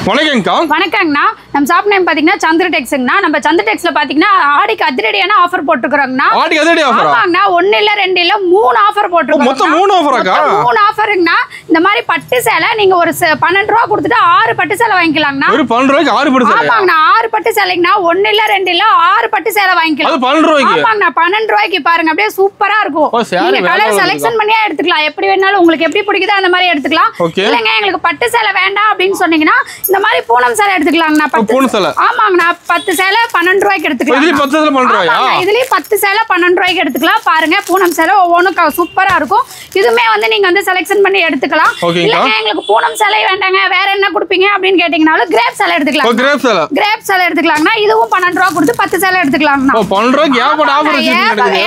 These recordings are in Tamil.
வணக்கங்கக்கா. வணக்கங்கண்ணா. நம்ம ஷாப் நேம் பாத்தீங்கன்னா சந்திர டெக்ஸ்ங்கண்ணா. நம்ம சந்திர டெக்ஸ்ல பாத்தீங்கன்னா ஆடிக்கு அதிரடியான ஆஃபர் போட்டுருக்கோங்கண்ணா. ஆடிக்கு அதிரடி ஆஃபர். ஆமாங்கண்ணா. 1 இல்ல 2 இல்ல 3 ஆஃபர் போட்டுருக்கோம். மொத்தம் 3 ஆஃபராக்கா? 3 ஆஃபருங்கண்ணா. இந்த மாதிரி பட்டு சேலை நீங்க ஒரு 12 ரூபாய் கொடுத்துட்டு 6 பட்டு சேலை வாங்கிக்கலாங்கண்ணா. ஒரு 12 ரூபாய்க்கு 6 பட்டு சேலை. ஆமாங்கண்ணா. 6 பட்டு சேலைங்கண்ணா. 1 இல்ல 2 இல்ல 6 பட்டு சேலை வாங்கிக்கலாம். அது 12 ரூபாய்க்கு. ஆமாங்கண்ணா. 12 ரூபாய்க்கு பாருங்க. அப்படியே சூப்பரா இருக்கும். நீங்க கலர் செலக்ஷன் பண்ணியா எடுத்துக்கலாம். எப்படி வேணாலும் உங்களுக்கு எப்படி பிடிக்குதோ அந்த மாதிரி எடுத்துக்கலாம். இல்லங்க எங்களுக்கு பட்டு சேலை வேண்டாம் அப்படின்னு சொன்னீங்கன்னா இந்த மாதிரி பூனம் சேலை எடுத்துக்கலாங்கண்ணா. பூனம் சேலை. ஆமாங்கண்ணா. 10 சேலை 12 ரூபாய்க்கு எடுத்துக்கலாம். இதுல 10 சேலை 12 ரூபாயா? இதுலயே 10 சேலை 12 ரூபாய்க்கு எடுத்துக்கலாம். பாருங்க பூனம் சேலை ஒவ்வொன்றும் சூப்பரா இருக்கும். இதுமே வந்து நீங்க வந்து செலக்ஷன் பண்ணி எடுத்துக்கலாம். இல்லங்க எங்களுக்கு பூனம் சேலை வேண்டாங்க வேற என்ன கொடுப்பீங்க அப்படின்னு கேட்டீங்கனாலும் கிரேப் சேலை எடுத்துக்கலாம். கிரேப் சேலை எடுத்துக்கலாங்கண்ணா. இதுவும் 12 ரூபாய் கொடுத்து 10 சேலை எடுத்துக்கலாங்கண்ணா. 12 ரூபாய்க்கு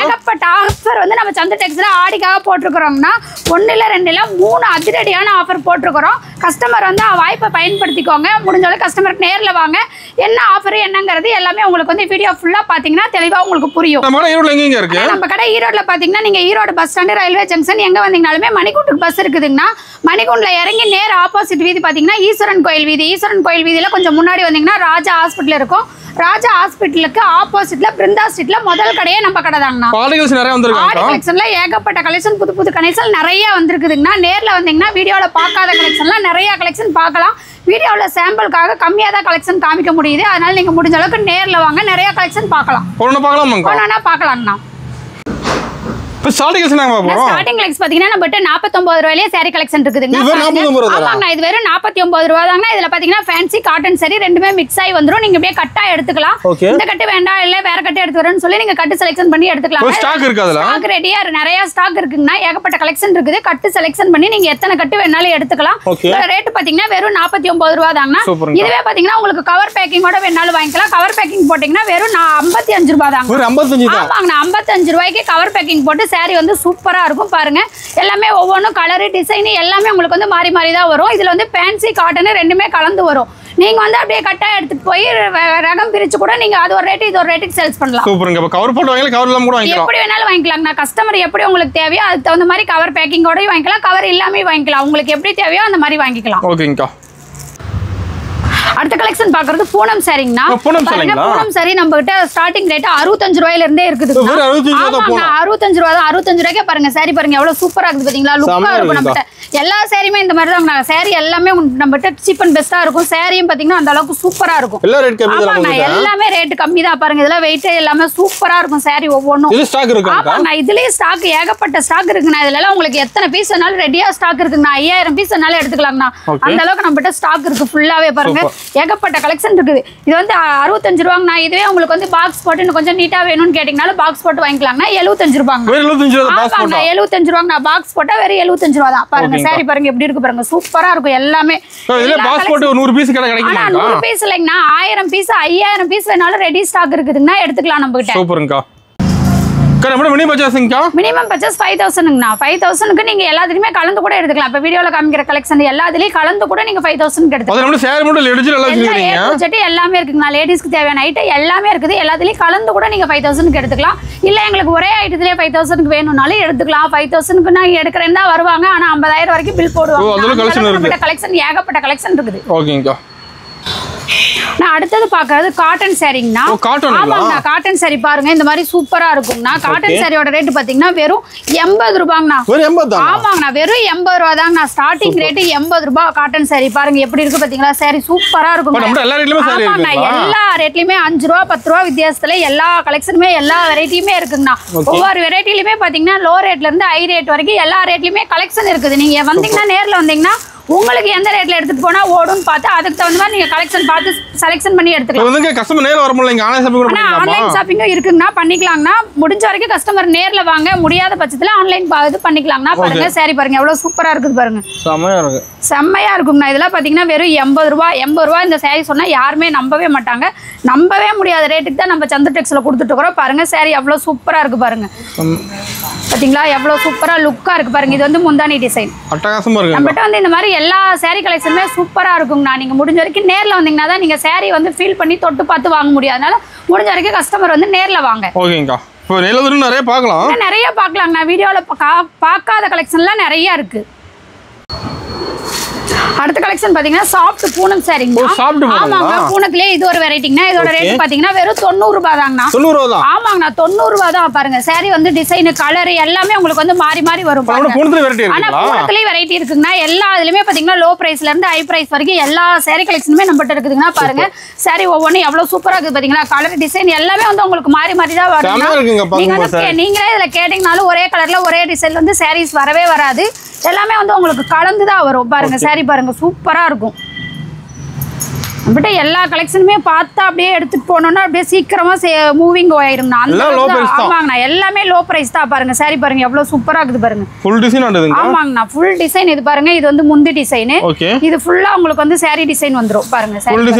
ஏகப்பட்ட ஆஃபர் வந்து நம்ம சந்திர டெக்ஸ்ல ஆடிக்காக போட்டுருக்கோம்னா 1 இல்ல 2 இல்ல 3 அதிரடியான ஆஃபர் போட்டுருக்கோம். கஸ்டமர் வந்து வாய்ப்பை பயன்படுத்திக்கோங்க. முடிஞ்சாலும் கஸ்டமருக்கு நேர்ல வாங்க. என்ன ஆஃபர் என்னங்கிறது எல்லாமே உங்களுக்கு வந்து வீடியோ ஃபுல்லா பாத்தீங்கன்னா தெளிவா உங்களுக்கு புரியும். நம்ம கடை ஈரோட்ல எங்க இருக்கு? நம்ம கடை ஈரோட்ல பாத்தீங்கன்னா நீங்க Erode bus stand railway junction எங்க வந்தீங்கனாலுமே மணிக்கூண்டுக்கு பஸ் இருக்குதுங்கண்ணா. மணிக்கூண்டுல இறங்கி நேர ஆப்போசிட் வீதி பாத்தீங்கன்னா ஈஸ்வரன் கோயில் வீதி. ஈஸ்வரன் கோயில் வீதியில கொஞ்சம் முன்னாடி வந்தீங்கன்னா ராஜா ஹாஸ்பிட்டல் இருக்கும். ராஜா ஹாஸ்பிட்டலுக்கு ஆப்போசிட்ல பிருந்தா ஸ்ட்ரீட்ல முதல் கடையே நம்ம கடை தாங்கண்ணா. ஆடி கலெக்ஷன்ல ஏகப்பட்ட கலெக்ஷன் புது புது கலெக்ஷன் நிறைய வந்திருக்குதுங்கண்ணா. நேர்ல வந்தீங்கன்னா வீடியோல பார்க்காத கலெக்ஷன்லாம் நிறைய கலெக்ஷன் பார்க்கலாம். வீடியோல சாம்பிளுக்காக கம்மியா தான் கலெக்ஷன் காமிக்க முடியுது. அதனால நீங்க முடிஞ்ச அளவுக்கு நேர்ல வாங்க நிறைய கலெக்ஷன் பார்க்கலாம். பார்க்கலாங்கண்ணா. இப்போ ஸ்டார்டிங் கலெக்ஷன் நாங்க பாப்போம். ஸ்டார்டிங் கலெக்ஷன் பாத்தீங்கன்னா நம்மட்ட 49 ரூபாயிலே saree கலெக்ஷன் இருக்குதுங்க. ஆமாங்க இது வெறும் 49 ரூபாய் தாங்க. இதுல பாத்தீங்கன்னா ஃபேன்சி காட்டன் saree ரெண்டுமே மிக்ஸ் ஆயி வந்துரும். நீங்க அப்படியே கட்டா எடுத்துக்கலாம். இந்த கட்டு வேண்டாம் இல்ல வேற கட்டு எடுத்து வரேன்னு சொல்லி நீங்க கட்டு செலக்ஷன் பண்ணி எடுத்துக்கலாம். ஸ்டாக் இருக்கு அதுல. ஸ்டாக் ரெடியா நிறைய ஸ்டாக் இருக்குங்க. ஏகப்பட்ட கலெக்ஷன் இருக்குது. கட்டு செலக்ஷன் பண்ணி நீங்க எத்தனை கட்டு வேணாலும் எடுத்துக்கலாம். இதோட ரேட் பாத்தீங்கன்னா வெறும் 49 ரூபாய் தாங்க. இதுவே பாத்தீங்கன்னா உங்களுக்கு கவர் பேக்கிங்கோட வேணாலும் வாங்கிக்கலாம். கவர் பேக்கிங் போட்டீங்கன்னா வெறும் 55 ரூபாய் தாங்க. ஒரு 55 தான். ஆமாங்க 55 ரூபாய்க்கு கவர் பேக்கிங் போட்டு saree வந்து சூப்பரா இருக்கும். பாருங்க எல்லாமே ஒவ்வொன்றும் கலரு டிசைன் எல்லாமே உங்களுக்கு வந்து மாறி மாறி தான் வரும். இதுல வந்து ஃபேன்சி காட்டன் ரெண்டுமே கலந்து வரும். நீங்க வந்து அப்படியே கட்டா எடுத்துட்டு போய் ரகம் பிரிச்சு கூட நீங்க அது ஒரு ரேட் இது ஒரு ரேட்டுக்கு சேல்ஸ் பண்ணலாம். சூப்பர்ங்க. அப்ப கவர் போட்டு வாங்கலாம் கவர் இல்லாம கூட வாங்கிக்கலாம். எப்படி வேணாலும் வாங்கிக்கலாம். நான் கஸ்டமர் எப்படி உங்களுக்கு தேவையோ அதுக்கு தகுந்த மாதிரி கவர் பேக்கிங்கோட வாங்கிக்கலாம். கவர் இல்லாம வாங்கிக்கலாம். உங்களுக்கு எப்படி தேவையோ அந்த மாதிரி வாங்கிக்கலாம். ஓகேங்கா. அடுத்த கலெக்ஷன் பாக்குறது பூனம் சாரிங்கண்ணா. பூனம் சாரி நம்ம கிட்ட ஸ்டார்டிங் ரேட் 65 ரூபாயில இருந்தே இருக்குது. 65 ரூபாய் தான். 65 ரூபாய்க்கே பாருங்க சாரி பாருங்க எவ்வளவு சூப்பரா இருக்குது பாத்தீங்களா. லுக்கா இருக்கும். நம்ம எல்லா சாரியுமே இந்த மாதிரி தான். சாரி எல்லாமே நம்ம கிட்ட சீப் அண்ட் பெஸ்டா இருக்கும். சாரியும் பாத்தீங்கன்னா அந்த அளவுக்கு சூப்பரா இருக்கும். எல்லாமே ரேட் கம்மி தான். பாருங்க இதெல்லாம் வெயிட் எல்லாமே சூப்பரா இருக்கும். சாரி ஒவ்வொன்றும் இதுலயே ஸ்டாக் ஏகப்பட்ட ஸ்டாக் இருக்குண்ணா. இதுல எல்லாம் உங்களுக்கு எத்தனை பீஸ் வேணாலும் ரெடியா ஸ்டாக் இருக்குங்கண்ணா. 5000 பீஸ் வேணாலும் எடுத்துக்கலாங்கண்ணா. அந்த அளவுக்கு நம்ம கிட்ட ஸ்டாக் இருக்கு. ஃபுல்லாவே பாருங்க ஏகப்பட்ட கலெக்ஷன் இருக்குது. இது வந்து 65 ரூபாங்கண்ணா. இதுவே உங்களுக்கு வந்து பாக்ஸ் போட்டு கொஞ்சம் நீட்டா வேணும்னு கேட்டீங்கனாலும் பாக்ஸ் போட்டு வாங்கிக்கலாங்கண்ணா. 75 ரூபாங்க. 75 ரூபாங்கண்ணா. பாக்ஸ் போட்டா வெறும் 75 ரூபா தான். பாருங்க சாரி பாருங்க எப்படி இருக்கு பாருங்க சூப்பரா இருக்கும். எல்லாமே பாக்ஸ் போட்டு 100 பீஸ் கிடைக்குமா? 100 பீஸ் இல்லைங்கண்ணா. 1000 பீஸ் 5000 பீஸ் வேணாலும் ரெடி ஸ்டாக் இருக்குதுங்கண்ணா. எடுத்துக்கலாம் நம்ம கிட்ட. சூப்பர்ங்கா. Minimum purchase 5000ங்கண்ணா. 5000க்கு நீங்க எல்லாத்துலயுமே கலந்து கூட எடுத்துக்கலாம். இப்ப வீடியோல காமிக்கிற கலெக்ஷன் எல்லாத்துலயும் கலந்து கூட நீங்க 5000க்கு எடுத்துக்கலாம். எல்லாமே இருக்குங்கண்ணா. லேடிஸ்க்கு தேவையான ஐட்டம் எல்லாமே இருக்குது. எல்லாத்துலயும் கலந்து கூட நீங்க 5000க்கு எடுத்துக்கலாம். இல்ல எங்களுக்கு ஒரே ஐட்டத்திலே 5000க்கு வேணும்னாலும் எடுத்துக்கலாம். 5000க்கு நான் எடுக்கிறேன் தான் வருவாங்க. ஆனா 50000 வரைக்கும் பில் போடுவாங்க. கலெக்ஷன் ஏகப்பட்ட கலெக்ஷன் இருக்குது. ஓகேங்கா. நான் அடுத்தது பாக்குறது காட்டன் சாரிங்கண்ணா. ஆமாங்கண்ணா காட்டன் சாரி பாருங்க இந்த மாதிரி சூப்பரா இருக்குங்கண்ணா. காட்டன் சாரியோட ரேட் பாத்தீங்கன்னா வெறும் 80 ரூபாங்கண்ணா. ஆமாங்கண்ணா வெறும் 80 ரூபா தாங்கண்ணா. ஸ்டார்டிங் ரேட் 80 ரூபாய். காட்டன் சாரி பாருங்க எப்படி இருக்கு பாத்தீங்களா. சாரி சூப்பரா இருக்கும். எல்லா ரேட்லயுமே 5 ரூபா 10 ரூபா வித்தியாசத்துல எல்லா கலெக்ஷனுமே எல்லா வெரைட்டியுமே இருக்குங்கண்ணா. ஒவ்வொரு வெரைட்டிலுமே பாத்தீங்கன்னா லோ ரேட்ல இருந்து ஹை ரேட் வரைக்கும் எல்லா ரேட்லயுமே கலெக்ஷன் இருக்குது. நீங்க வந்தீங்கன்னா நேர்ல வந்தீங்கன்னா உங்களுக்கு எந்த ரேட்ல எடுத்துட்டு போனா ஓடுன்னு பார்த்து அதுக்கு தகுந்த மாதிரி நீங்க கலெக்ஷன் பார்த்து செலக்ஷன் பண்ணி எடுத்துக்கலாம். வந்து கஸ்டமர் நேர்ல வர முடியல. ஆன்லைன் ஷாப்பிங் கூட பண்ணலாமா? ஆன்லைன் ஷாப்பிங் இருக்குங்கண்ணா. பண்ணிக்கலாங்கண்ணா. முடிஞ்ச வரைக்கும் கஸ்டமர் நேர்ல வாங்க. முடியாத பட்சத்துல ஆன்லைன் இது பண்ணிக்கலாங்கண்ணா. பாருங்க சாரி பாருங்க எவ்வளவு சூப்பரா இருக்குது பாருங்க. செம்மையா இருக்குங்கண்ணா. இதெல்லாம் பாத்தீங்கன்னா வெறும் 80 ரூபாய். 80 ரூபாய் இந்த சாரி சொன்னா யாருமே நம்பவே மாட்டாங்க. நம்பவே முடியாத ரேட்டுக்கு தான் நம்ம சந்திர டெக்ஸ்ல கொடுத்துட்டு இருக்கோம். பாருங்க சாரி எவ்வளவு சூப்பரா இருக்கு பாருங்க. பாத்தீங்களா எவ்வளவு சூப்பரா லுக்கா இருக்கு பாருங்க. இது வந்து முந்தானி டிசைன் அட்டகாசமா இருக்கு. நம்மட்ட வந்து இந்த மாதிரி எல்லா சாரி கலெக்ஷனுமே சூப்பரா இருக்குங்கண்ணா. நீங்க முடிஞ்ச வரைக்கும் நேர்ல வந்தீங்கன்னா தான் நீங்க சாரி வந்து ஃபீல் பண்ணி தொட்டு பார்த்து வாங்க முடியும். அதனால முடிஞ்ச வரைக்கும் கஸ்டமர் வந்து நேர்ல வாங்க. ஓகேங்கா. இப்போ நிறைய பார்க்கலாம். நிறைய பார்க்கலாங்கண்ணா. வீடியோல பார்க்காத கலெக்ஷன்லாம் நிறைய இருக்கு. அடுத்த கலெக்ஷன் பாத்தீங்கன்னா சாஃப்ட் பூனம் சாரிங்க. ஆமாங்க, பூனத்திலே இது ஒரு வெரைட்டிங்க. இதோட ரேட் பாத்தீங்கன்னா வெறும் 90 ரூபாய் தாங்கண்ணா. 90 ரூபாய் தான். ஆமாங்கண்ணா, 90 ரூபாய் தான். பாருங்க சாரி வந்து டிசைன் கலர் எல்லாமே உங்களுக்கு வந்து மாறி மாறி வரும். பூனத்திலே வெரைட்டி இருக்குங்களா? ஆனா பூனத்திலே வெரைட்டி இருக்குங்க. எல்லா இதுலயுமே பாத்தீங்கன்னா லோ பிரைஸ்ல இருந்து ஹை பிரைஸ் வரைக்கும் எல்லா சாரி கலெக்ஷனுமே நம்மட்ட இருக்குதுங்க. பாருங்க சாரி ஒவ்வொன்றும் எவ்வளவு சூப்பரா இருக்கு பாத்தீங்களா? கலர் டிசைன் எல்லாமே வந்து உங்களுக்கு மாறி மாறி தான் வரும். நீங்களே இதுல கேட்டீங்கனாலும் ஒரே கலர்ல ஒரே டிசைன்ல வந்து சாரீஸ் வரவே வராது. எல்லாமே வந்து உங்களுக்கு கலந்துதான் வரும். பாருங்க சாரி பாருங்க சூப்பரா இருக்கும். நம்மகிட்ட எல்லா கலெக்ஷனுமே பார்த்தா அப்படியே எடுத்துட்டு போனோம்னா அப்படியே சீக்கிரமா மூவிங் ஆயிரும்ண்ணா. ஆமாங்கண்ணா, எல்லாமே லோ பிரைஸ் தான். பாருங்க சாரி பாருங்க எவ்வளவு சூப்பரா இருக்குது பாருங்க. ஃபுல் டிசைன் ஆமாங்கண்ணா, ஃபுல் டிசைன். இது பாருங்க, இது வந்து முந்தி டிசைன். இது ஃபுல்லா உங்களுக்கு வந்து சாரி டிசைன் வந்துரும். பாருங்க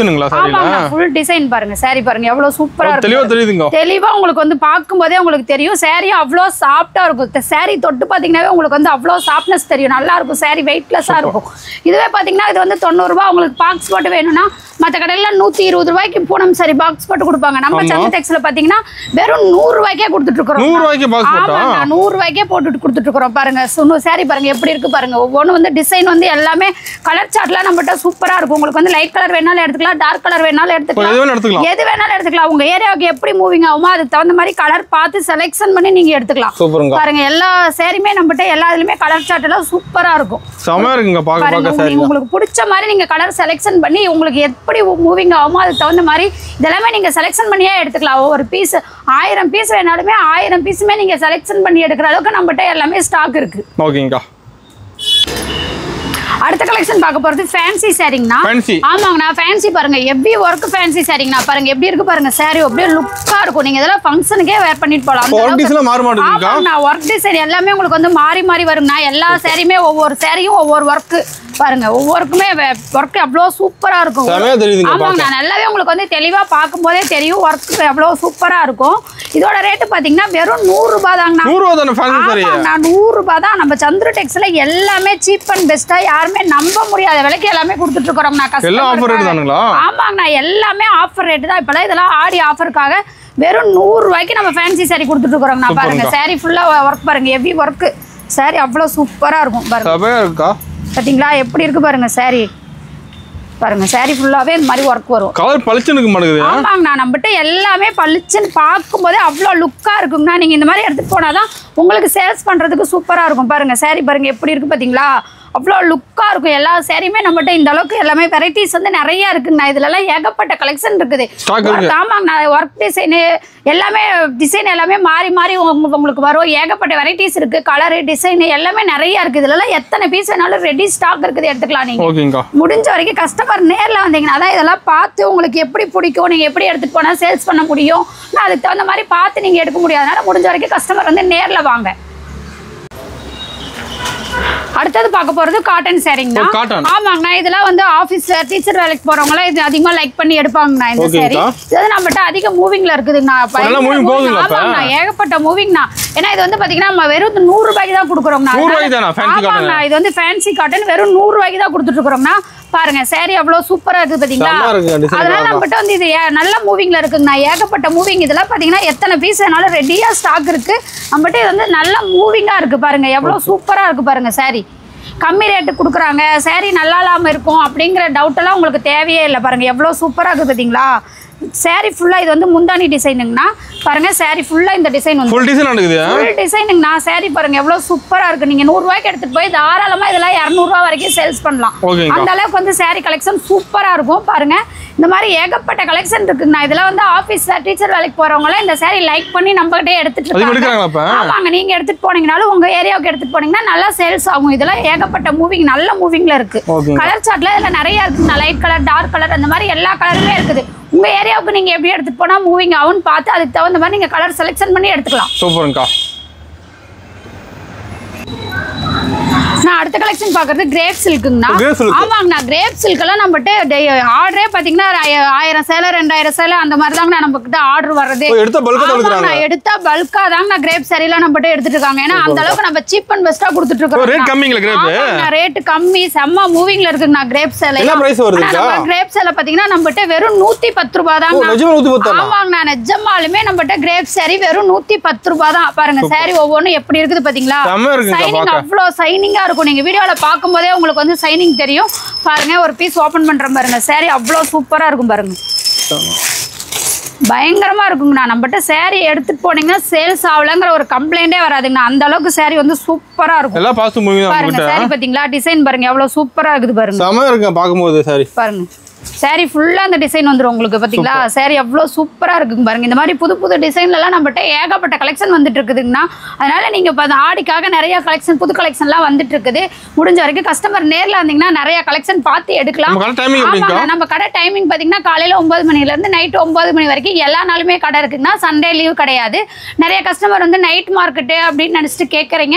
ஆமாங்கண்ணா, ஃபுல் டிசைன் பாருங்க. சாரி பாருங்க எவ்வளவு சூப்பரா இருக்கு. தெளிவா உங்களுக்கு வந்து பார்க்கும்போதே உங்களுக்கு தெரியும். சாரி அவ்வளவு சாஃப்டா இருக்கும். சாரி தொட்டு பாத்தீங்கன்னாவே உங்களுக்கு வந்து அவ்வளவு சாஃப்ட்னஸ் தெரியும். நல்லா இருக்கும். சாரி வெயிட்லெஸ்ஸா இருக்கும். இதுவே பாத்தீங்கன்னா இது வந்து 90 ரூபாய். உங்களுக்கு பாக்ஸ் போட்டு வேணும்னா மற்ற கடையில 120 ரூபாய்க்கு பூனம் சாரி பாக்ஸ் போட்டு கொடுப்பாங்க. நம்ம சந்தை டெக்ஸ்ல பாத்தீங்கன்னா வெறும் 100 ரூபாய்க்கே கொடுத்துட்டு இருக்கோம். 100 ரூபாய்க்கே போட்டுட்டு கொடுத்துட்டு இருக்கோம். பாருங்க சாரி பாருங்க எப்படி இருக்கு பாருங்க. ஒவ்வொன்றும் வந்து டிசைன் வந்து எல்லாமே கலர் சார்ட்லாம் நம்மகிட்ட சூப்பரா இருக்கும். உங்களுக்கு வந்து லைட் கலர் வேணாலும் எடுத்துக்கலாம், டார்க் கலர் வேணாலும் எடுத்துக்கலாம், எது வேணாலும் எடுத்துக்கலாம். உங்க ஏரியாவுக்கு எப்படி மூவிங் ஆகுமோ அதுக்கு தகுந்த மாதிரி கலர் பார்த்து செலக்ஷன் பண்ணி நீங்க எடுத்துக்கலாம். பாருங்க எல்லா சாரியுமே நம்மகிட்ட எல்லா இதுலயுமே கலர் சார்ட் எல்லாம் சூப்பரா இருக்கும். உங்களுக்கு பிடிச்ச மாதிரி நீங்க கலர் செலக்ஷன் பண்ணி உங்களுக்கு எப்படி மூவிங் ஆகுமோ அதுக்கு தகுந்த மாதிரி இதெல்லாமே நீங்க செலக்ஷன் பண்ணியே எடுத்துக்கலாம். ஒவ்வொரு பீஸ் 1000 பீஸ் வேணாலுமே 1000 பீஸுமே நீங்க செலக்ஷன் பண்ணி எடுக்கிற அளவுக்கு நம்மகிட்ட எல்லாமே ஸ்டாக் இருக்கு. ஓகேங்கா. அடுத்த கலெக்ஷன் பார்க்க போறது ஃபேன்சி சாரிங்கண்ணா. ஆமாங்கண்ணா, ஃபேன்சி பாருங்க ஹெவி ஒர்க் ஃபேன்சி சாரிங்கண்ணா. பாருங்க எப்படி இருக்கு பாருங்க. சாரி அப்படியே லுக்கா இருக்கும். நீங்க இதெல்லாம் ஃபங்க்ஷனுக்கே வேர் பண்ணிட்டு போலாம். ஒர்க் டிசைன் எல்லாமே உங்களுக்கு வந்து மாறி மாறி வருங்கண்ணா. எல்லா சாரியுமே ஒவ்வொரு சாரியும் ஒவ்வொரு ஒர்க் பாருங்க. ஒவ்வொருக்குமே ஒர்க் அவ்வளவு சூப்பரா இருக்கும். ஆமாங்கண்ணா, நல்லாவே உங்களுக்கு வந்து தெளிவா பார்க்கும் போதே தெரியும் ஒர்க் எவ்வளவு சூப்பரா இருக்கும். இதோட ரேட்டு பாத்தீங்கன்னா வெறும் 100 ரூபாய் தாங்கண்ணா. 100 ரூபாய் தான். நம்ம சந்திர டெக்ஸ்ல எல்லாமே சீப் அண்ட் பெஸ்டா யாருமே நம்ப முடியாத விலைக்கு எல்லாமே கொடுத்துட்டு இருக்கோம்ண்ணா. ஆமாங்கண்ணா, எல்லாமே ஆஃபர் ரேட்டு தான். இப்பெல்லாம் இதெல்லாம் ஆடி ஆஃபருக்காக வெறும் 100 ரூபாய்க்கு நம்ம ஃபேன்சி சாரி கொடுத்துட்டு இருக்கோம்ண்ணா. பாருங்க சாரி ஃபுல்லா ஒர்க் பாருங்க. ஹெவி ஒர்க் சாரி அவ்வளவு சூப்பரா இருக்கும். பாருங்க பாத்தீங்களா எப்படி இருக்கு பாருங்க. சாரி பாருங்க சாரி ஃபுல்லாவே இந்த மாதிரி ஒர்க் வரும். கலர் பளிச்சுன்னு மாட்டேங்குது. ஆமாங்கண்ணா, நம்மகிட்ட எல்லாமே பளிச்சுன்னு பார்க்கும்போதே அவ்வளோ லுக்கா இருக்குங்கண்ணா. நீங்க இந்த மாதிரி எடுத்துட்டு போனாதான் உங்களுக்கு சேல்ஸ் பண்றதுக்கு சூப்பரா இருக்கும். பாருங்க சாரி பாருங்க எப்படி இருக்கு பாத்தீங்களா? அவ்வளோ லுக்கா இருக்கும். எல்லா சாரியுமே நம்மகிட்ட இந்த அளவுக்கு எல்லாமே வெரைட்டிஸ் வந்து நிறைய இருக்குங்கண்ணா. இதுலலாம் ஏகப்பட்ட கலெக்ஷன் இருக்குது. ஆமாங்கண்ணா, ஒர்க் டிசைனு எல்லாமே டிசைன் எல்லாமே மாறி மாறி உங்களுக்கு வரும். ஏகப்பட்ட வெரைட்டிஸ் இருக்கு. கலரு டிசைன் எல்லாமே நிறைய இருக்கு. இதுலலாம் எத்தனை பீஸ் வேணாலும் ரெடி ஸ்டாக் இருக்குது, எடுத்துக்கலாம். நீங்க முடிஞ்ச வரைக்கும் கஸ்டமர் நேர்ல வந்தீங்கன்னா தான் இதெல்லாம் பார்த்து உங்களுக்கு எப்படி பிடிக்கும், நீங்க எப்படி எடுத்துட்டு போனா சேல்ஸ் பண்ண முடியும், அதுக்கு தகுந்த மாதிரி பார்த்து நீங்க எடுக்க முடியாதனால முடிஞ்ச வரைக்கும் கஸ்டமர் வந்து நேர்ல வாங்க. அடுத்தது பார்க்க போறது காட்டன் சாரிங்கண்ணா. ஆமாங்கண்ணா, இதெல்லாம் வந்து ஆபீஸ் டீச்சர் வேலைக்கு போறவங்க இது அதிகமா லைக் பண்ணி எடுப்பாங்கண்ணா. இந்த சாரி இது நம்மகிட்ட அதிக மூவிங்ல இருக்குதுங்கண்ணா. ஆமாங்கண்ணா, ஏகப்பட்ட மூவிங்ண்ணா. ஏன்னா இது வந்து பாத்தீங்கன்னா நம்ம வெறும் 100 ரூபாய்க்கு தான் கொடுக்குறோம்ண்ணா. ஆமாங்கண்ணா, இது வந்து ஃபேன்சி காட்டன் வெறும் 100 ரூபாய்க்கு தான் கொடுத்துட்டு இருக்கிறோம்ண்ணா. பாருங்க சாரி அவ்வளவு சூப்பரா இருக்குது பாத்தீங்களா? அதனால நம்மகிட்ட வந்து இது நல்ல மூவிங்ல இருக்குங்கண்ணா. ஏகப்பட்ட மூவிங். இதெல்லாம் பாத்தீங்கன்னா எத்தனை பீஸ் வேணாலும் ரெடியா ஸ்டாக் இருக்கு நம்மகிட்ட. இது வந்து நல்ல மூவிங்கா இருக்கு. பாருங்க எவ்வளவு சூப்பரா இருக்கு பாருங்க. சாரி கம்மி ரேட்டு கொடுக்குறாங்க, சாரி நல்லா இல்லாம இருக்கும் அப்படிங்கிற டவுட் எல்லாம் உங்களுக்கு தேவையே இல்லை. பாருங்க எவ்வளவு சூப்பரா இருக்கு பாத்தீங்களா? சாரி ஃபுல்லா இது வந்து முந்தானி டிசைனுங்கண்ணா. பாருங்க சாரி ஃபுல்லா இந்த டிசைன் வந்து ஃபுல் டிசைனுங்கண்ணா. சாரி பாருங்க எவ்வளவு சூப்பரா இருக்கு. நீங்க 100 ரூபாய்க்கு எடுத்துட்டு போய் தாராளமா இதெல்லாம் 200 ரூபாய் வரைக்கும் சேல்ஸ் பண்ணலாம். அந்த அளவுக்கு வந்து சாரி கலெக்ஷன் சூப்பரா இருக்கும். பாருங்க இந்த மாதிரி ஏகப்பட்ட கலெக்ஷன் இருக்குங்கண்ணா. இதெல்லாம் வந்து ஆபீஸ் டீச்சர் வேலைக்கு போறவங்க இந்த சாரி லைக் பண்ணி நம்ம கிட்டே எடுத்துட்டு இருக்காங்க. ஆமாங்க, நீங்க எடுத்துட்டு போனீங்கனாலும் உங்க ஏரியாவுக்கு எடுத்துட்டு போனீங்கன்னா நல்லா சேல்ஸ் ஆகும். இதெல்லாம் ஏகப்பட்ட மூவிங் நல்ல மூவிங்ல இருக்கு. கலர் சார்ட்ல இதுல நிறைய இருக்குங்கண்ணா. லைட் கலர், டார்க் கலர், அந்த மாதிரி எல்லா கலருமே இருக்குது. உங்க ஏரியாவுக்கு நீங்க எப்படி எடுத்துட்டு போனா மூவிங் ஆகும்னு பார்த்து அதுக்கு தகுந்த மாதிரி நீங்க கலர் செலக்ஷன் பண்ணி எடுத்துக்கலாம். சூப்பர்ங்கா. நான் அடுத்த கலெக்ஷன் பாக்குறது கிரேப் சில்க்குங்கண்ணா. ஆமாங்கண்ணா, கிரேப் சில்க் எல்லாம் நம்மகிட்ட ஆர்டரே பாத்தீங்கன்னா 1000 சேலை 2000 சேலை அந்த மாதிரி தாங்க நம்ம கிட்ட ஆர்டர் வர்றது. எடுத்தா பல்கா தாங்க கிரேப் சாரி எல்லாம் நம்மகிட்ட எடுத்துட்டு இருக்காங்க. ஏன்னா அந்த அளவுக்கு நம்ம சீப் அண்ட் பெஸ்டா கொடுத்துட்டு இருக்கோம். ரேட் கம்மி, செம்ம மூவிங்ல இருக்குங்கண்ணா. கிரேப் சேலை கிரேப் சேலை பாத்தீங்கன்னா நம்மகிட்ட வெறும் 110 ரூபாய் தாங்க. ஆமாங்கண்ணா, நிஜமாலுமே நம்மகிட்ட கிரேப் சாரி வெறும் 110 ரூபாய் தான். பாருங்க சாரி ஒவ்வொன்றும் எப்படி இருக்குது பாத்தீங்களா? சைனிங் அவ்வளோ சைனிங்கா இருக்கும். நீங்க வீடியோல பாக்கும்போதே உங்களுக்கு வந்து சைனிங் தெரியும். பாருங்க ஒரு பீஸ் ஓபன் பண்றேன் பாருங்க. saree அவ்வளவு சூப்பரா இருக்கும் பாருங்க. பயங்கரமா இருக்குங்கண்ணா. நம்மகிட்ட saree எடுத்துட்டு போனீங்கன்னா சேல்ஸ் ஆகலங்கிற ஒரு கம்ப்ளைண்டே வராதுங்கண்ணா. அந்த அளவுக்கு saree வந்து சூப்பரா இருக்கும். எல்லாம் பாஸ்ட் மூவி தான் பாருங்க saree பாத்தீங்களா? டிசைன் பாருங்க எவ்வளவு சூப்பரா இருக்குது பாருங்க. செமையா இருக்கு பாக்கும்போது saree. பாருங்க saree ஃபுல்லா அந்த டிசைன் வந்துரும் உங்களுக்கு பாத்தீங்களா? saree அவ்வளவு சூப்பரா இருக்குங்க பாருங்க. இந்த மாதிரி புது புது டிசைன்ல எல்லாம் நம்மகிட்ட ஏகப்பட்ட கலெக்ஷன் வந்துட்டு இருக்குதுங்கண்ணா. அதனால நீங்க ஆடிக்காக நிறைய கலெக்ஷன் புது கலெக்ஷன்லாம் வந்துட்டு இருக்குது. முடிஞ்ச வரைக்கும் கஸ்டமர் நேர்ல வந்தீங்கன்னா நிறைய கலெக்ஷன் பார்த்து எடுக்கலாம். நம்ம கடை டைமிங் பாத்தீங்கன்னா காலையில 9 மணில இருந்து நைட் 9 மணி வரைக்கும் எல்லா நாளுமே கடை இருக்குங்கன்னா சண்டே லீவ் கிடையாது. நிறைய கஸ்டமர் வந்து நைட் மார்க்கெட்டு அப்படின்னு நினைச்சிட்டு கேட்கறீங்க.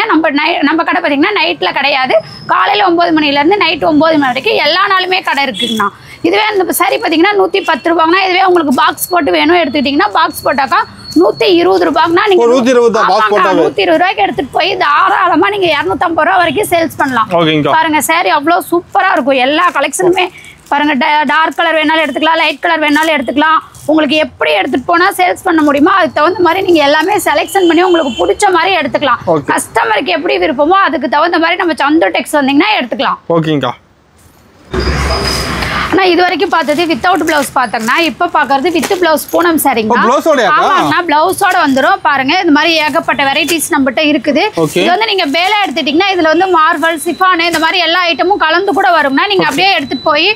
நம்ம கடை பாத்தீங்கன்னா நைட்ல கிடையாது. காலையில 9 மணில இருந்து நைட் 9 மணி வரைக்கும் எல்லா நாளுமே கடை இருக்குங்கண்ணா. இதுவே அந்த saree பாத்தீங்கன்னா 110 ரூபாய்னா, இதுவே உங்களுக்கு பாக்ஸ் போட்டு வேணும் எடுத்துக்கிட்டீங்கன்னா பாக்ஸ் போட்டாக்கா 120 ரூபாய்னா நீங்க 120 ரூபாய்க்கு எடுத்துட்டு போய் தாராளமா நீங்க 250 ரூபாய் வரைக்கும் சேல்ஸ் பண்ணலாம். பாருங்க saree அவ்வளவு சூப்பரா இருக்கும். எல்லா கலெக்ஷனுமே பாருங்க. டார்க் கலர் வேணாலும் எடுத்துக்கலாம், லைட் கலர் வேணாலும் எடுத்துக்கலாம். உங்களுக்கு எப்படி எடுத்துட்டு போனா சேல்ஸ் பண்ண முடியுமோ அதுக்கு தகுந்த மாதிரி நீங்க எல்லாமே செலெக்ஷன் பண்ணி உங்களுக்கு பிடிச்ச மாதிரி எடுத்துக்கலாம். கஸ்டமருக்கு எப்படி விருப்பமோ அதுக்கு தகுந்த மாதிரி நம்ம சந்து டெக்ஸ் வந்தீங்கன்னா எடுத்துக்கலாம். ஓகேங்கா. ஆனா இது வரைக்கும் பார்த்தது வித்தவுட் பிளவுஸ் பார்த்தோம்னா இப்போ பார்க்கறது வித் பிளவுஸ் பூனம் சாரிங்க. ஆமாங்கண்ணா பிளவுஸோட வந்துடும். பாருங்க இந்த மாதிரி ஏகப்பட்ட வெரைட்டிஸ் நம்மகிட்ட இருக்குது. இது வந்து நீங்க பேலா எடுத்துட்டீங்கன்னா இதுல வந்து மார்பல் சிஃபான் இந்த மாதிரி எல்லா ஐட்டமும் கலந்து கூட வரும்னா நீங்க அப்படியே எடுத்துட்டு போய்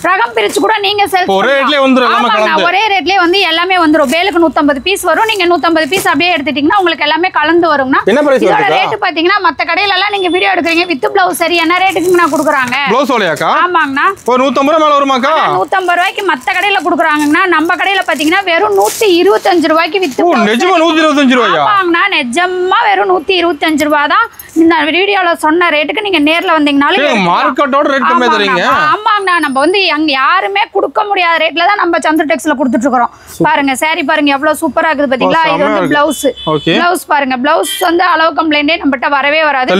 ரகம் பிரிச்சு கூட நீங்க சேல்ஸ் பண்ணலாம். ஒரே ரேட்லயே வந்து எல்லாமே வந்துடும். பேலுக்கு 150 பீஸ் வரும். நீங்க 150 பீஸ் அப்படியே எடுத்துட்டீங்கன்னா உங்களுக்கு எல்லாமே கலந்து வரும்னா இதோட ரேட் பாத்தீங்கன்னா மத்த கடையில எல்லாம் நீங்க வீடியோ எடுக்கிறீங்க வித் பிளவுஸ் சரி என்ன ரேட்டுக்கு நான் கொடுக்குறாங்க? ஆமாங்கண்ணா 150 மேல வருமா? 150 ரூபாய்க்கு மத்த கடையில குடுக்குறாங்கன்னா நம்ம கடையில பாத்தீங்கன்னா வெறும் 125 ரூபாய்க்கு வித்து. நிஜமா 125 ரூபாயா? ஆமாங்கண்ணா நிஜமா வெறும் 125 ரூபாய் தான். இந்த வீடியோல சொன்ன ரேட்டுக்கு நீங்க நேர்ல வந்தீங்கனாலும் மார்க்கெட்டோட ரேட் கம்மியா தரீங்க. ஆமாங்கண்ணா நம்ம வந்து அங்க யாருமே கொடுக்க முடியாத ரேட்ல தான் நம்ம சந்திர டெக்ஸ்ல கொடுத்துட்டு இருக்கோம். பாருங்க saree பாருங்க எவ்வளவு சூப்பரா இருக்குது பாத்தீங்களா? இது வந்து பிளவுஸ். பிளவுஸ் பாருங்க பிளவுஸ் வந்து அளவு கம்ப்ளைண்டே நம்மகிட்ட வரவே வராது.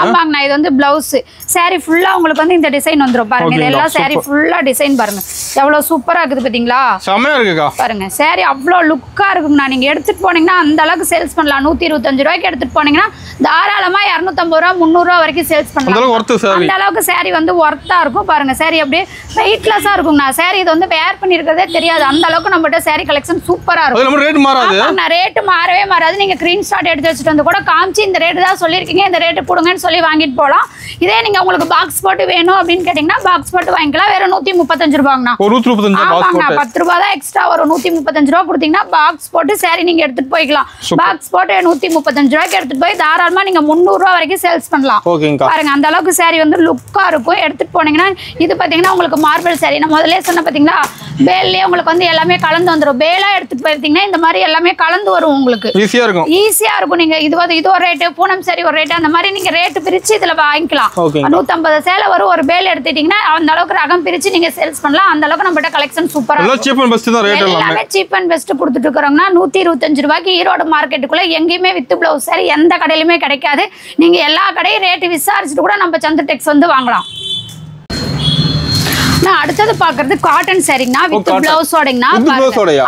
ஆமாங்கண்ணா இது வந்து பிளவுஸ். saree ஃபுல்லா உங்களுக்கு வந்து இந்த டிசைன் வந்துரும். பாருங்க இதெல்லாம் saree ஃபுல்லா டிசைன் பாருங்க எவ்வளவு சூப்பரா இருக்குது பாத்தீங்களா? செமையா இருக்குக்கா. பாருங்க saree அவ்வளவு லுக்கா இருக்குங்கண்ணா. நீங்க எடுத்துட்டு போனீங்கன்னா அந்த அளவுக்கு சேல்ஸ் பண்ணலாம். 125 ரூபாய்க்கு எடுத்துட்டு போனீங்கன்னா தாராளமா 250 ரூபாய் 300 ரூபாய் வரைக்கும் சேல்ஸ் பண்ணலாம். அந்த அளவுக்கு saree வந்து ஒர்த்தா இருக்கும். பாருங்க saree அப்படியே வெயிட்லெஸ்ஸா இருக்குங்கண்ணா. saree இது வந்து வேர் பண்ணிருக்கிறதே தெரியாது. அந்த அளவுக்கு நம்மகிட்ட saree கலெக்ஷன் சூப்பரா இருக்கும். ரேட் மாறாது. ரேட் மாறவே மாறாது. நீங்க ஸ்கிரீன்ஷாட் எடுத்து வச்சுட்டு வந்து கூட காமிச்சு இந்த ரேட் தான் சொல்லிருக்கீங்க இந்த ரேட் கொடுங்கன்னு சொல்லி வாங்கிட்டு போலாம். இதே நீங்க உங்களுக்கு பாக்ஸ் போட்டு வேணும் அப்படின்னு கேட்டீங்கன்னா பாக்ஸ் போட்டு வாங்கிக்கலாம். வேற 135 ரூபாய்ங்கண்ணா. 10 ரூபாய் தான் எக்ஸ்ட்ரா வரும். 135 ரூபாய் கொடுத்தீங்கன்னா பாக்ஸ் போட்டு saree நீங்க எடுத்துட்டு போய்க்கலாம். பாக்ஸ் போட்டு 135 ரூபாய்க்கு எடுத்துட்டு போய் தாராளமா நீங்க 300 ரூபாய் வரைக்கும் சேல்ஸ் பண்ணலாம். பாருங்க அந்த அளவுக்கு saree வந்து லுக்கா இருக்கும். எடுத்துட்டு போனீங்கன்னா இது பாத்தீங்கன்னா உங்களுக்கு மார்பிள் saree. நான் முதல்ல சொன்ன பாத்தீங்களா பேல்லே உங்களுக்கு வந்து எல்லாமே கலந்து வந்துரும். பேலா எடுத்துட்டு போயிருந்தீங்கன்னா இந்த மாதிரி எல்லாமே கலந்து வரும். உங்களுக்கு ஈஸியா இருக்கும். நீங்க இது ஒரு ரேட் பூனம் saree ஒரு ரேட் அந்த மாதிரி நீங்க ரேட் பிரிச்சு இதுல வாங்கிக்கலாம். 150 சேலை வரும். ஒரு பேல் எடுத்துட்டீங்கன்னா அந்த அளவுக்கு ரகம் பிரிச்சு நீங்க சேல்ஸ் பண்ணலாம். அந்த அளவுக்கு நம்மகிட்ட கலெக்ஷன் சூப்பரா இருக்கும். சீப் அண்ட் பெஸ்ட் தான் ரேட் எல்லாமே. சீப் அண்ட் பெஸ்ட் கொடுத்துட்டு இருக்கறோம்னா 125 ரூபாய்க்கு ஈரோடு மார்க்கெட்டுக்குள்ள எங்கேயுமே வித் பிளவுஸ் saree எந்த கடையிலுமே கிடைக்காது. நீங்க எல்லா கடையும் ரேட் விசாரிச்சுட்டு கூட நம்ம சந்திர டெக்ஸ் வந்து வாங்கலாம். அடுத்தது பாக்குறது காட்டன் சாரிங்கண்ணா வித் பிளவுஸோடங்கண்ணா.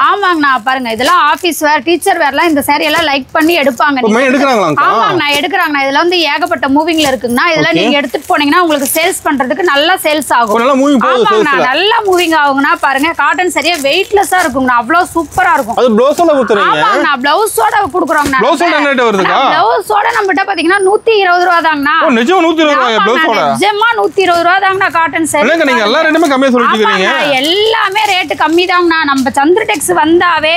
ஆமாங்கண்ணா பாருங்க இதெல்லாம் ஆபீஸ் வேர் டீச்சர் வேர்லாம் இந்த சாரி எல்லாம் லைக் பண்ணி எடுப்பாங்க. ஆமாங்கண்ணா எடுக்கிறாங்கண்ணா. இதுல வந்து ஏகப்பட்ட மூவிங்ல இருக்குங்கண்ணா. இதெல்லாம் நீங்க எடுத்துட்டு போனீங்கன்னா உங்களுக்கு சேல்ஸ் பண்றதுக்கு நல்லா சேல்ஸ் ஆகும். ஆமாங்கண்ணா நல்லா மூவிங் ஆகுங்கண்ணா. பாருங்க காட்டன் சரியா வெயிட்லெஸ்ஸா இருக்குங்கண்ணா. அவ்வளவு சூப்பரா இருக்கும். ஆமாங்கண்ணா பிளவுஸோட கொடுக்குறோங்கண்ணா. பிளவுஸோட நம்மகிட்ட பாத்தீங்கன்னா 120 ரூபாய் தாங்கண்ணா. நிஜமா 120 ரூபாய் தாங்கண்ணா காட்டன் சாரி. எல்லாமே ரேட் கம்மி தாங்கண்ணா. நம்ம சந்திர டெக்ஸ் வந்தாவே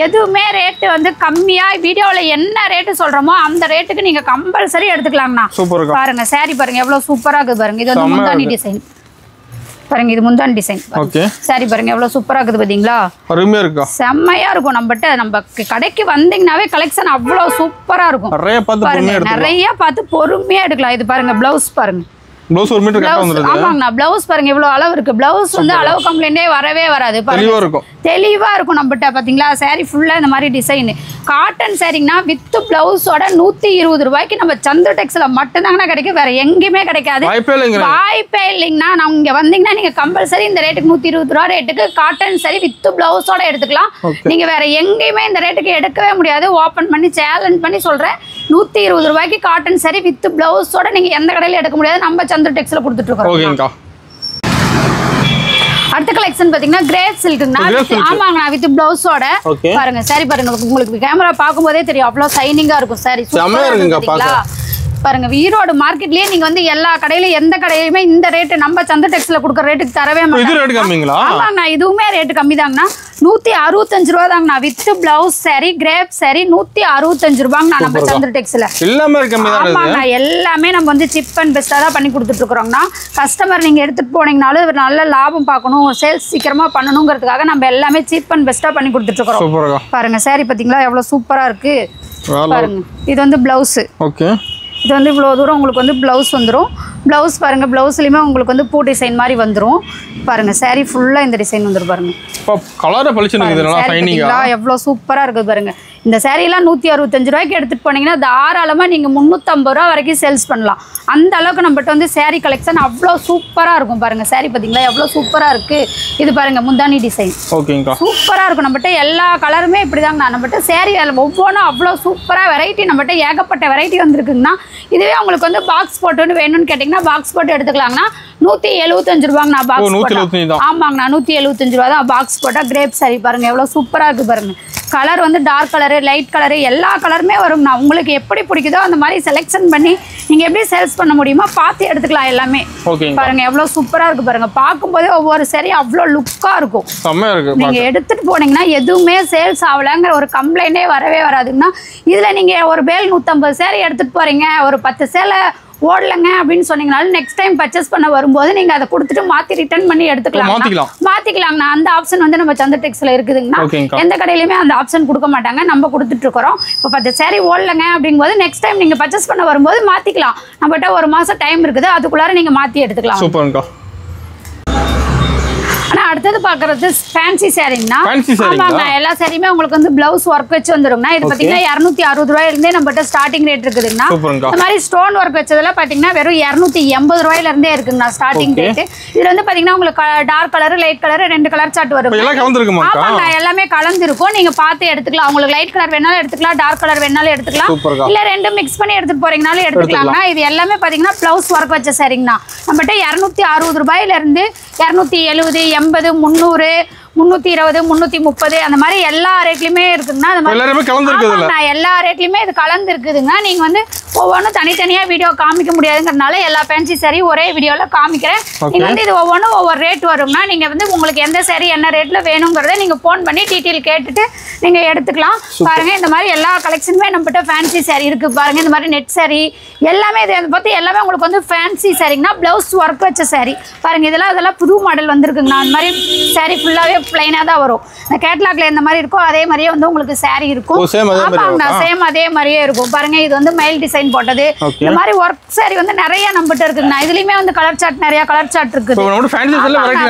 எதுவுமே ரேட் வந்து கம்மியா வீடியோல என்ன ரேட் சொல்றோமோ அந்த ரேட்டுக்கு நீங்க கம்பல்சரி எடுத்துக்கலாங்கண்ணா. பாருங்க saree பாருங்க எவ்வளவு சூப்பரா இருக்குது பாருங்க. இது வந்து முந்தானி டிசைன் பாருங்க. இது முந்தானி டிசைன். saree பாருங்க எவ்வளவு சூப்பரா இருக்குது பாத்தீங்களா? அருமையா இருக்கு. செம்மையா இருக்கும். நம்ம கடைக்கு வந்தீங்கன்னாவே கலெக்ஷன் அவ்வளவு சூப்பரா இருக்கும். நிறைய பார்த்து பொறுமையா எடுக்கலாம். இது பாருங்க பிளவுஸ் பாருங்க ப்ளவுஸ் 1 மீட்டர் கரெக்ட்டா வந்துருது. ஆமாங்கண்ணா ப்ளவுஸ் பாருங்க இவ்வளவு அளவு இருக்கு. ப்ளவுஸ் வந்து அளவு கம்ப்ளைண்டே வரவே வராது. தெளிவா இருக்கும். தெளிவா இருக்கும் நம்மகிட்ட பாத்தீங்களா. saree ஃபுல்லா இந்த மாதிரி டிசைன் காட்டன் சாரீனா வித் பிளவுஸோட 120 ரூபாய்க்கு நம்ம சந்திர டெக்ஸ்ல மட்டும் தாங்கண்ணா கிடைக்கும். வேற எங்கேயுமே கிடைக்காது. வாய்ப்பே இல்லைங்கண்ணா. நான் இங்க வந்தீங்கன்னா நீங்க கம்பல்சரி இந்த ரேட்டுக்கு 120 ரூபா ரேட்டுக்கு காட்டன் சாரி வித் பிளவுஸோட எடுத்துக்கலாம். நீங்க வேற எங்கேயுமே இந்த ரேட்டுக்கு எடுக்கவே முடியாது. ஓபன் பண்ணி சேலஞ்ச் பண்ணி சொல்றேன். 120 ரூபாய்க்கு காட்டன் சாரி வித் பிளவுஸோட நீங்க எந்த கடையில எடுக்க முடியாது. நம்ம சந்திர டெக்ஸ்ல கொடுத்துட்டு இருக்கோம். அடுத்த கலெக்ஷன் பாத்தீங்கன்னா கிரேப் சில்க்னா. ஆமாங்கண்ணா வித் பிளவுஸோட பாருங்க. சாரி பாருங்க உங்களுக்கு கேமரா பாக்கும்போதே தெரியும் அவ்வளவு சைனிங்கா இருக்கும். சாரி சூப்பரா இருக்குங்களா. பாருங்க ஈரோடு மார்க்கெட்லயே நீங்க வந்து எல்லா கடையில எந்த கடையிலுமே இந்த ரேட் நம்ம சந்திர டெக்ஸ்ல கொடுக்குற ரேட்டுக்கு தரவே மாட்டாங்க. ஆமாங்கண்ணா இதுவுமே ரேட்டு கம்மி தாங்கண்ணா. 165 ரூபா தாங்கண்ணா with blouse sari crepe sari 165 ரூபாங்கண்ணா நம்ம சந்திர டெக்ஸ்ல. ஆமாங்கண்ணா எல்லாமே நம்ம வந்து சிப் அண்ட் பெஸ்டா தான் பண்ணி கொடுத்துட்டு இருக்கிறோம்னா. கஸ்டமர் நீங்க எடுத்துட்டு போனீங்கனாலும் நல்ல லாபம் பார்க்கணும் சேல்ஸ் சீக்கிரமா பண்ணணுங்கிறதுக்காக நம்ம எல்லாமே சிப் அண்ட் பெஸ்டா பண்ணி கொடுத்துட்டு இருக்கிறோம். பாருங்க சாரி பாத்தீங்களா எவ்வளவு சூப்பரா இருக்கு பாருங்க. இது வந்து பிளவுஸ். இது வந்து இவ்வளோ தூரம் உங்களுக்கு வந்து ப்ளவுஸ் வந்துடும். ப்ளவுஸ் பாருங்கள் ப்ளவுஸ்லையுமே உங்களுக்கு வந்து பூ டிசைன் மாதிரி வந்துடும். பாருங்கள் சாரீ ஃபுல்லாக இந்த டிசைன் வந்துடும் பாருங்கள். எவ்வளோ சூப்பராக இருக்குது பாருங்கள். இந்த சாரீலாம் 165 ரூபாய்க்கு எடுத்துகிட்டு போனீங்கன்னா தாராளமாக நீங்கள் 350 ரூபா வரைக்கும் சேல்ஸ் பண்ணலாம். அந்த அளவுக்கு நம்மகிட்ட வந்து சாரீ கலெக்ஷன் அவ்வளோ சூப்பராக இருக்கும் பாருங்கள். சாரீ பார்த்தீங்களா எவ்வளோ சூப்பராக இருக்குது. இது பாருங்கள் முந்தானி டிசைன் சூப்பராக இருக்கும். நம்மகிட்ட எல்லா கலருமே இப்படி தாங்கண்ணா. நம்மகிட்ட சாரீ ஒவ்வொன்றும் அவ்வளோ சூப்பராக வெரைட்டி நம்மகிட்ட ஏகப்பட்ட வெரைட்டி வந்துருக்குங்கண்ணா. இதுவே உங்களுக்கு வந்து பாக்ஸ் போட்டு வேணும்னு கேட்டிங்கன்னா பாக்ஸ் போட்டு எடுத்துக்கலாங்கண்ணா. 175 ரூபாங்கண்ணா பாக்ஸ் போட்டா. ஆமாங்கண்ணா 175 ரூபா தான் பாக்ஸ் போட்டால். கிரேப் சாரி பாருங்கள் எவ்வளோ சூப்பராக இருக்குது பாருங்கள். கலர் வந்து டார்க் கலரு லைட் கலரு எல்லா கலருமே வரும்ண்ணா. உங்களுக்கு எப்படி பிடிக்குதோ அந்த மாதிரி செலெக்ஷன் பண்ணி நீங்கள் எப்படி சேல்ஸ் பண்ண முடியுமோ பார்த்து எடுத்துக்கலாம் எல்லாமே. பாருங்கள் எவ்வளோ சூப்பராக இருக்குது பாருங்கள். பார்க்கும்போதே ஒவ்வொரு சாரி அவ்வளோ லுக்காக இருக்கும். நீங்கள் எடுத்துகிட்டு போனீங்கன்னா எதுவுமே சேல்ஸ் ஆகலைங்கிற ஒரு கம்ப்ளைண்டே வரவே வராதுங்கண்ணா. இதில் நீங்கள் ஒரு பேல் 150 சாரி எடுத்துகிட்டு போகிறீங்க ஒரு 10 சேலை ஓடலங்க அப்படின்னு சொன்னீங்கனாலும் நெக்ஸ்ட் டைம் பர்ச்சேஸ் பண்ண வரும்போது நீங்க அதை கொடுத்துட்டு மாத்தி ரிட்டர்ன் பண்ணி மாத்திக்கலாங்கண்ணா. அந்த ஆப்ஷன் வந்து நம்ம சந்திர டெக்ஸ்ல இருக்குதுங்கண்ணா. எந்த கடையிலுமே அந்த ஆப்ஷன் கொடுக்க மாட்டாங்க. நம்ம கொடுத்துட்டு இருக்கிறோம். இப்போ 10 சாரி ஓடலங்க அப்படிங்கும்போது நெக்ஸ்ட் டைம் நீங்க பர்ச்சேஸ் பண்ண வரும்போது மாத்திக்கலாம். நம்மகிட்ட ஒரு மாசம் டைம் இருக்குது. அதுக்குள்ளார நீங்க மாத்தி எடுத்துக்கலாம். ஆனா அடுத்தது பாக்குறது ஃபேன்சி சாரீங்கண்ணா. ஆமாங்க எல்லா சாரியுமே உங்களுக்கு வந்து பிளவுஸ் ஒர்க் வச்சு வந்துருங்கண்ணா. இது பாத்தீங்கன்னா 260 ரூபாயில இருந்தே நம்மகிட்ட ஸ்டார்டிங் ரேட் இருக்குதுங்கண்ணா. இந்த மாதிரி ஸ்டோன் ஒர்க் வச்சதுல பாத்தீங்கன்னா வெறும் 280 ரூபாயில இருந்தே இருக்குங்கண்ணா ஸ்டார்டிங் ரேட். இதுல வந்து பாத்தீங்கன்னா உங்களுக்கு dark colour light colour 2 colour chart வரும். ஆமாங்க எல்லாமே கலந்துருக்கும். நீங்க பார்த்து எடுத்துக்கலாம். உங்களுக்கு லைட் கலர் வேணாலும் எடுத்துக்கலாம் டார்க் கலர் வேணாலும் எடுத்துக்கலாம். இல்ல ரெண்டும் மிக்ஸ் பண்ணி எடுத்துட்டு போறீங்கனாலும் எடுத்துக்கலாம்னா. இது எல்லாமே பாத்தீங்கன்னா பிளவுஸ் ஒர்க் வச்ச சாரிங்கண்ணா. நம்மகிட்ட 260 ரூபாயில இருந்து 270 80 300 320 330 அந்த மாதிரி எல்லா ரேட்லயுமே இருக்குங்கண்ணா. எல்லா ரேட்லயுமே இது கலந்து இருக்குதுங்க. நீங்க வந்து ஒவ்வொன்றும் தனித்தனியா வீடியோ காமிக்க முடியாதுங்கிறதுனால எல்லா ஃபேன்சி சாரி ஒரே வீடியோல காமிக்கிறேன். நீங்க வந்து இது ஒவ்வொன்றும் ஒவ்வொரு ரேட் வரும்னா நீங்க வந்து உங்களுக்கு எந்த சாரி என்ன ரேட்ல வேணுங்கிறத நீங்க போன் பண்ணி டீட்டெயில் கேட்டுட்டு நீங்க எடுத்துக்கலாம். பாருங்க இந்த மாதிரி எல்லா கலெக்ஷனுமே நம்மகிட்ட ஃபேன்சி சாரி இருக்கு பாருங்க. இந்த மாதிரி நெட் சாரி எல்லாமே இதை பத்தி எல்லாமே உங்களுக்கு வந்து ஃபேன்சி சாரிங்கன்னா பிளவுஸ் ஒர்க் வச்ச சாரி பாருங்க. இதெல்லாம் புது மாடல் வந்திருக்குங்கண்ணா. அந்த மாதிரி சாரி ஃபுல்லாவே பிளைனா தான் வரும். இந்த கேட்லாக்ல எந்த மாதிரி இருக்கோ அதே மாதிரியே வந்து உங்களுக்கு சாரி இருக்கும். ஆமாங்கண்ணா சேம் அதே மாதிரியே இருக்கும். பாருங்க இது வந்து மைல் டிசைன் போட்டது. இந்த மாதிரி ஒர்க் சாரி வந்து நிறைய நம்மகிட்ட இருக்குங்கண்ணா. இதுலயுமே வந்து கலர் சார்ட் நிறைய கலர் சார்ட் இருக்குது.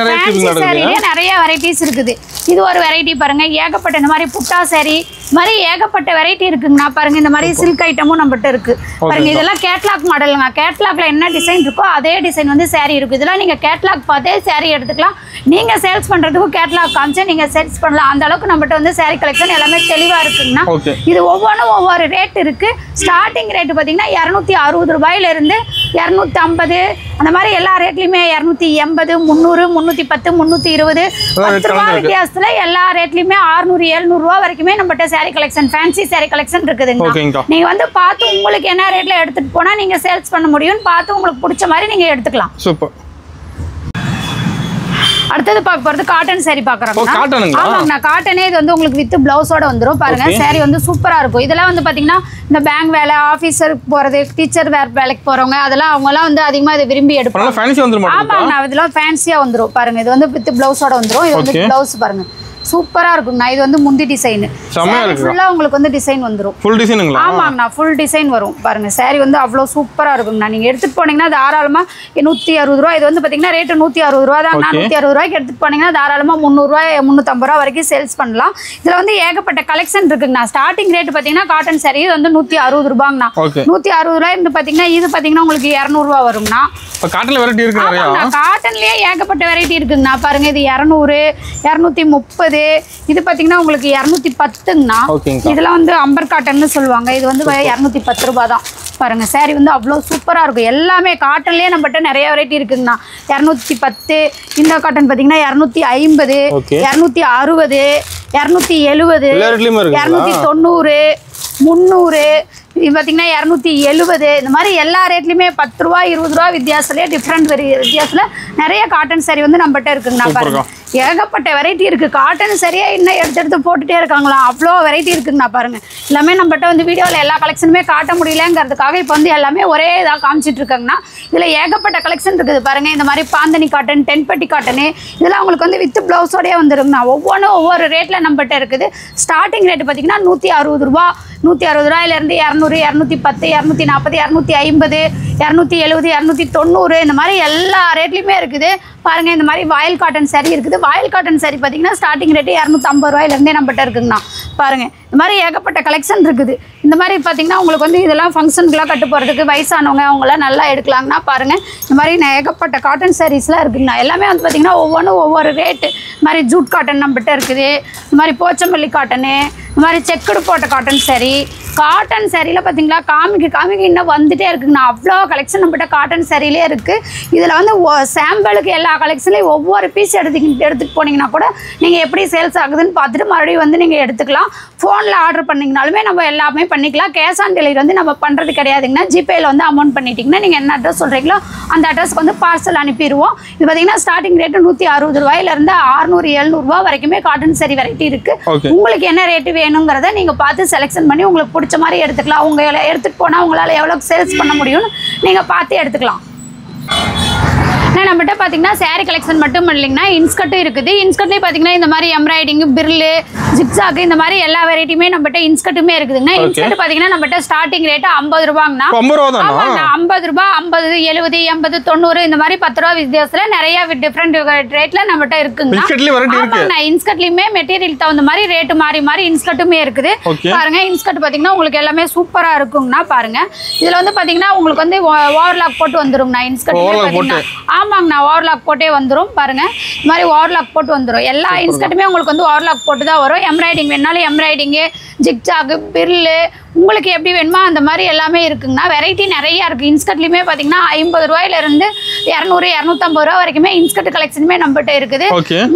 நிறைய வெரைட்டிஸ் இருக்குது. இது ஒரு வெரைட்டி பாருங்க. ஏகப்பட்ட இந்த மாதிரி புட்டா சாரி மாதிரி ஏகப்பட்ட வெரைட்டி இருக்குங்கண்ணா. பாருங்க இந்த மாதிரி சில்க் ஐட்டமும் நம்மகிட்ட இருக்கு பாருங்க. இதெல்லாம் கேட்லாக் மாடலுங்க. கேட்லாக்ல என்ன டிசைன் இருக்கோ அதே டிசைன் வந்து சாரி இருக்கு. இதெல்லாம் நீங்க கேட்லாக் பார்த்தே சாரி எடுத்துக்கலாம். நீங்க சேல்ஸ் பண்றதுக்கு கேட்லாக் காமிச்சு நீங்க சேல்ஸ் பண்ணலாம். அந்த அளவுக்கு நம்மகிட்ட வந்து சாரி கலெக்ஷன் எல்லாமே தெளிவா இருக்குங்கண்ணா. இது ஒவ்வொன்றும் ஒவ்வொரு ரேட் இருக்கு. ஸ்டார்டிங் ரேட் பாத்தீங்கன்னா 260 ரூபாயில இருந்து 250 அந்த மாதிரி எல்லா ரேட்லயுமே 280 300 310 320 10 ரூபா வித்தியாசத்துல எல்லா ரேட்லயுமே 600 700 ரூபா வரைக்குமே நம்மகிட்ட sorry collection fancy sorry collection இருக்குதுங்க. நீங்க வந்து பார்த்து உங்களுக்கு என்ன ரேட்ல எடுத்துட்டு போனா நீங்க சேல்ஸ் பண்ண முடியும்னு பார்த்து உங்களுக்கு பிடிச்ச மாதிரி நீங்க எடுத்துக்கலாம். சூப்பர். அடுத்தது பார்க்க போறது காட்டன் சாரி பாக்குறாங்க. ஆமாங்கண்ணா காட்டனே இது வந்து உங்களுக்கு வித் பிளவுஸோட வந்துடும். பாருங்க சாரி வந்து சூப்பரா இருக்கும். இதெல்லாம் வந்து பாத்தீங்கன்னா இந்த பேங்க் வேலை ஆபீசருக்கு போறது டீச்சர் வேலைக்கு போறவங்க அதெல்லாம் அவங்க எல்லாம் வந்து அதிகமா இதை விரும்பி எடுப்பாங்க. ஆமாங்கண்ணா இதெல்லாம் ஃபேன்சியா வந்துடும். பாருங்க இது வந்து வித் பிளவுஸோட வந்துடும். இது வந்து பிளவுஸ் பாருங்க சூப்பரா இருக்குங்கண்ணா. இது வந்து முந்தி டிசைன். ஃபுல்லா உங்களுக்கு வந்து டிசைன் வந்துரும். ஃபுல் டிசைனுங்களா? ஆமாங்கண்ணா, ஃபுல் டிசைன் வரும். பாருங்க saree வந்து அவ்வளோ சூப்பரா இருக்குங்கண்ணா. நீங்க எடுத்துட்டு போனீங்கன்னா தாராளமா 160 ரூபா. இது வந்து பாத்தீங்கன்னா ரேட்டு 160 ரூபா தான். 160 ரூபாய்க்கு எடுத்துட்டு போனீங்கன்னா தாராளமா 300 ரூபாய் 350 ரூபா வரைக்கும் சேல்ஸ் பண்ணலாம். இதுல வந்து ஏகப்பட்ட கலெக்ஷன் இருக்குங்கண்ணா. ஸ்டார்டிங் ரேட் பாத்தீங்கன்னா காட்டன் saree இது வந்து 160 ரூபாங்கண்ணா. 160 ரூபாய் இருந்து பாத்தீங்கன்னா இது பாத்தீங்கன்னா உங்களுக்கு 200 ரூபா வரும்ண்ணா. காட்டன்ல வெரைட்டி இருக்கு நிறைய. காட்டன்லயே ஏகப்பட்ட வெரைட்டி இருக்குங்கண்ணா. பாருங்க இது 200, 230, இது பாத்தீங்கன்னா உங்களுக்கு 210ங்கண்ணா. இதெல்லாம் வந்து அம்பர் காட்டன்னு சொல்லுவாங்க. இது வந்து 210 ரூபாய் தான். பாருங்க saree வந்து அவ்வளோ சூப்பரா இருக்கும். எல்லாமே காட்டன்லயே நம்மகிட்ட நிறைய வெரைட்டி இருக்குங்கண்ணா. 210, இந்த காட்டன் பாத்தீங்கன்னா 250, 260, 270, 290, 300, இது பார்த்தீங்கன்னா 270. இந்த மாதிரி எல்லா ரேட்லையுமே 10 ரூபா 20 ரூபா வித்தியாசத்துலேயே டிஃப்ரெண்ட் வித்தியாசத்தில் நிறைய காட்டன் saree வந்து நம்மகிட்ட இருக்குங்கண்ணா. பாருங்க ஏகப்பட்ட வெரைட்டி இருக்கு. காட்டன் சரியா இன்னும் எடுத்து போட்டுட்டே இருக்காங்களா, அவ்வளோ வெரைட்டி இருக்குங்கண்ணா. பாருங்க எல்லாமே நம்மகிட்ட வந்து வீடியோவில் எல்லா கலெக்ஷனுமே காட்ட முடியலங்கிறதுக்காக இப்போ வந்து எல்லாமே ஒரே இதாக காமிச்சிட்டு இருக்காங்கண்ணா. இதில் ஏகப்பட்ட கலெக்ஷன் இருக்குது. பாருங்க இந்த மாதிரி பாந்தனி காட்டன், டென்பட்டி காட்டனு, இதெல்லாம் உங்களுக்கு வந்து வித் பிளவுஸோடய வந்துருங்கண்ணா. ஒவ்வொன்றும் ஒவ்வொரு ரேட்டில் நம்மகிட்ட இருக்குது. ஸ்டார்டிங் ரேட்டு பார்த்தீங்கன்னா 160 ரூபா. 160 ரூபாயிலேருந்து 200, 210, 240, 250, 270, 290, இந்த மாதிரி எல்லா ரேட்லையுமே இருக்குது. பாருங்க இந்த மாதிரி வாயில் காட்டன் saree இருக்குது. வாயில் காட்டன் saree பார்த்தீங்கன்னா ஸ்டார்டிங் ரேட்டு 250 ரூபாயிலேருந்தே நம்மகிட்ட இருக்குங்கண்ணா. பாருங்க இந்த மாதிரி ஏகப்பட்ட கலெக்ஷன் இருக்குது. இந்த மாதிரி பார்த்தீங்கன்னா உங்களுக்கு வந்து இதெல்லாம் ஃபங்க்ஷனுக்குலாம் கட்டு போகிறதுக்கு வயசானவங்க அவங்களாம் நல்லா எடுக்கலாங்கன்னா பாருங்க இந்த மாதிரி ஏகப்பட்ட காட்டன் சாரீஸ்லாம் இருக்குங்கண்ணா. எல்லாமே வந்து பார்த்தீங்கன்னா ஒவ்வொன்றும் ஒவ்வொரு ரேட்டு. இந்த மாதிரி ஜூட் காட்டன் நம்மகிட்ட இருக்குது. இந்த மாதிரி போச்சம்பள்ளி காட்டனு, இந்த மாதிரி செக்குடு போட்ட காட்டன் saree. காட்டன் சேரீல பார்த்தீங்களா காமிக்க இன்னும் வந்துட்டே இருக்குங்கண்ணா. அவ்வளோ கலெக்ஷன் நம்மகிட்ட காட்டன் சேரீலே இருக்குது. இதில் வந்து சாம்பிளுக்கு எல்லா கலெக்ஷன்லேயும் ஒவ்வொரு பீஸ் எடுத்துகிட்டு போனீங்கன்னா கூட நீங்கள் எப்படி சேல்ஸ் ஆகுதுன்னு பார்த்துட்டு மறுபடியும் வந்து நீங்கள் எடுத்துக்கலாம். ஃபோனில் ஆர்டர் பண்ணிங்கனாலுமே நம்ம எல்லாமே பண்ணிக்கலாம். கேஷ் ஆன் டெலிவரி வந்து நம்ம பண்ணுறது கிடையாதுங்கண்ணா. ஜிபேயில் வந்து அமௌண்ட் பண்ணிட்டீங்கன்னா நீங்கள் என்ன அட்ரஸ் சொல்கிறீங்களோ அந்த அட்ரஸ்க்கு வந்து பார்சல் அனுப்பிடுவோம். இது பார்த்தீங்கன்னா ஸ்டார்டிங் ரேட்டு 160 ரூபாயிலேருந்து 600, 700 ரூபா வரைக்குமே காட்டன் saree வெரைட்டி இருக்குது. உங்களுக்கு என்ன ரேட்டு வேணுங்கிறத நீங்கள் பார்த்து செலெக்ஷன் பண்ணி உங்களுக்கு பிடிச்ச மாதிரி எடுத்துக்கலாம். உங்களை எடுத்துகிட்டு போனால் உங்களால் எவ்வளோ சேல்ஸ் பண்ண முடியும்னு நீங்கள் பார்த்து எடுத்துக்கலாம். நம்மகிட்ட பார்த்தீங்கன்னா saree கலெக்ஷன் மட்டும் இல்லைங்கன்னா இன்ஸ்கர்ட்டும் இருக்குது. இன்ஸ்கர்ட்லேயே பார்த்தீங்கன்னா இந்த மாதிரி எம்ப்ராய்டிங், பிர்லு, ஜிக்ஸாக், இந்த மாதிரி எல்லா வெரைட்டியுமே நம்மகிட்ட இன்ஸ்கர்ட்டுமே இருக்குதுங்க. இன்ஸ்கர்ட் பார்த்தீங்கன்னா நம்மகிட்ட ஸ்டார்டிங் ரேட்டு 50 ரூபாங்கண்ணா. 50 ரூபா, 50, 70, 80, 90, இந்த மாதிரி 10 ரூபா வித்தியாசத்தில் நிறைய டிஃப்ரெண்ட் ரேட்டில் நம்மகிட்ட இருக்குங்க. இன்ஸ்கர்ட்லையுமே மெட்டீரியல் தகுந்த மாதிரி ரேட்டு மாறி மாறி இன்ஸ்கர்ட்டுமே இருக்குது. பாருங்க இன்ஸ்கர்ட் பார்த்தீங்கன்னா உங்களுக்கு எல்லாமே சூப்பராக இருக்குங்கண்ணா. பாருங்க இதில் வந்து பார்த்தீங்கன்னா உங்களுக்கு வந்து ஓவர்லாக் போட்டு வந்துருங்கண்ணா. இன்ஸ்கர்ட் ஆமாங்கண்ணா ஓவர்லாக் போட்டே வந்துடும். பாருங்க இந்த மாதிரி ஓவர்லாக் போட்டு வந்துடும். எல்லா இன்ஸ்கர்ட்டுமே உங்களுக்கு வந்து ஓவர்லாக் போட்டு தான் வரும். எம்ப்ராய்டிங் வேணாலும் எம்ப்ராய்டிங்கு, ஜிக்ஜாகு, பிர்லு உங்களுக்கு எப்படி வேணுமோ அந்த மாதிரி எல்லாமே இருக்குங்கண்ணா. வெரைட்டி நிறையா இருக்குது. இன்ஸ்கர்ட்லையுமே பார்த்தீங்கன்னா 50 ரூபாயிலிருந்து 200, 250 ரூபா வரைக்குமே இன்ஸ்கர்ட் கலெக்ஷனுமே நம்மகிட்ட இருக்குது.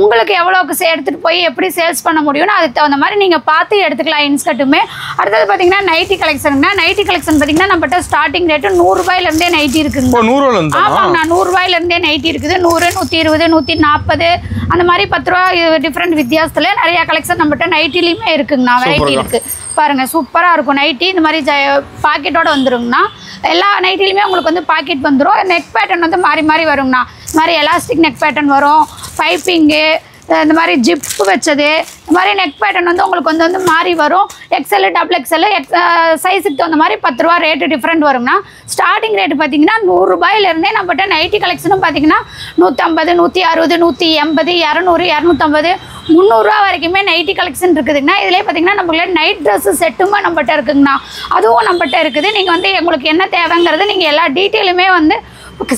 உங்களுக்கு எவ்வளோக்கு எடுத்துகிட்டு போய் எப்படி சேல்ஸ் பண்ண முடியும்னு அதுக்கு தகுந்த மாதிரி நீங்கள் பார்த்து எடுத்துக்கலாம் இன்ஸ்கர்ட்டுமே. அடுத்தது பார்த்தீங்கன்னா நைட்டி கலெக்ஷனுங்கண்ணா. நைட்டி கலெக்ஷன் பார்த்தீங்கன்னா நம்மகிட்ட ஸ்டார்டிங் ரேட்டு 100 ரூபாயிலேருந்தே நைட்டி இருக்குங்க. ஆமாங்கண்ணா 100 ரூபாயிலேருந்தே நைட்டி இருக்குது. 100, 120, 140 அந்த மாதிரி 10 ரூபா டிஃப்ரெண்ட் வித்தியாசத்தில் நிறையா கலெக்ஷன் நம்மகிட்ட நைட்டிலையுமே இருக்குங்கண்ணா. வெரைட்டி இருக்குது. பாருங்க சூப்பராக இருக்கும் நைட்டி. இந்த மாதிரி பாக்கெட்டோட வந்துருங்கண்ணா. எல்லா நைட்டிலுமே உங்களுக்கு வந்து பாக்கெட் வந்துடும். நெக் பேட்டர்ன் வந்து மாறி மாறி வருங்கண்ணா. இந்த மாதிரி எலாஸ்டிக் நெக் பேட்டர்ன் வரும், பைப்பிங்கு, இந்த மாதிரி ஜிப்பு வச்சது, இந்த மாதிரி நெக் பேட்டர்ன் வந்து உங்களுக்கு வந்து மாறி வரும். XL, XXL சைஸுக்கு தகுந்த மாதிரி 10 ரூபா ரேட்டு டிஃப்ரெண்ட் வருங்கண்ணா. ஸ்டார்டிங் ரேட்டு பார்த்தீங்கன்னா 100 ரூபாயிலேருந்தே நம்மகிட்ட நைட்டி கலெக்ஷனும் பார்த்தீங்கன்னா 150, 160, 180, 200, 250, 300 ரூபா வரைக்குமே நைட்டி கலெக்ஷன் இருக்குதுங்கண்ணா. இதிலே பார்த்தீங்கன்னா நம்மள நைட் ட்ரெஸ்ஸு செட்டுமே நம்மகிட்ட இருக்குங்கண்ணா. அதுவும் நம்மகிட்ட இருக்குது. நீங்கள் வந்து உங்களுக்கு என்ன தேவைங்கிறது நீங்கள் எல்லா டீட்டெயிலுமே வந்து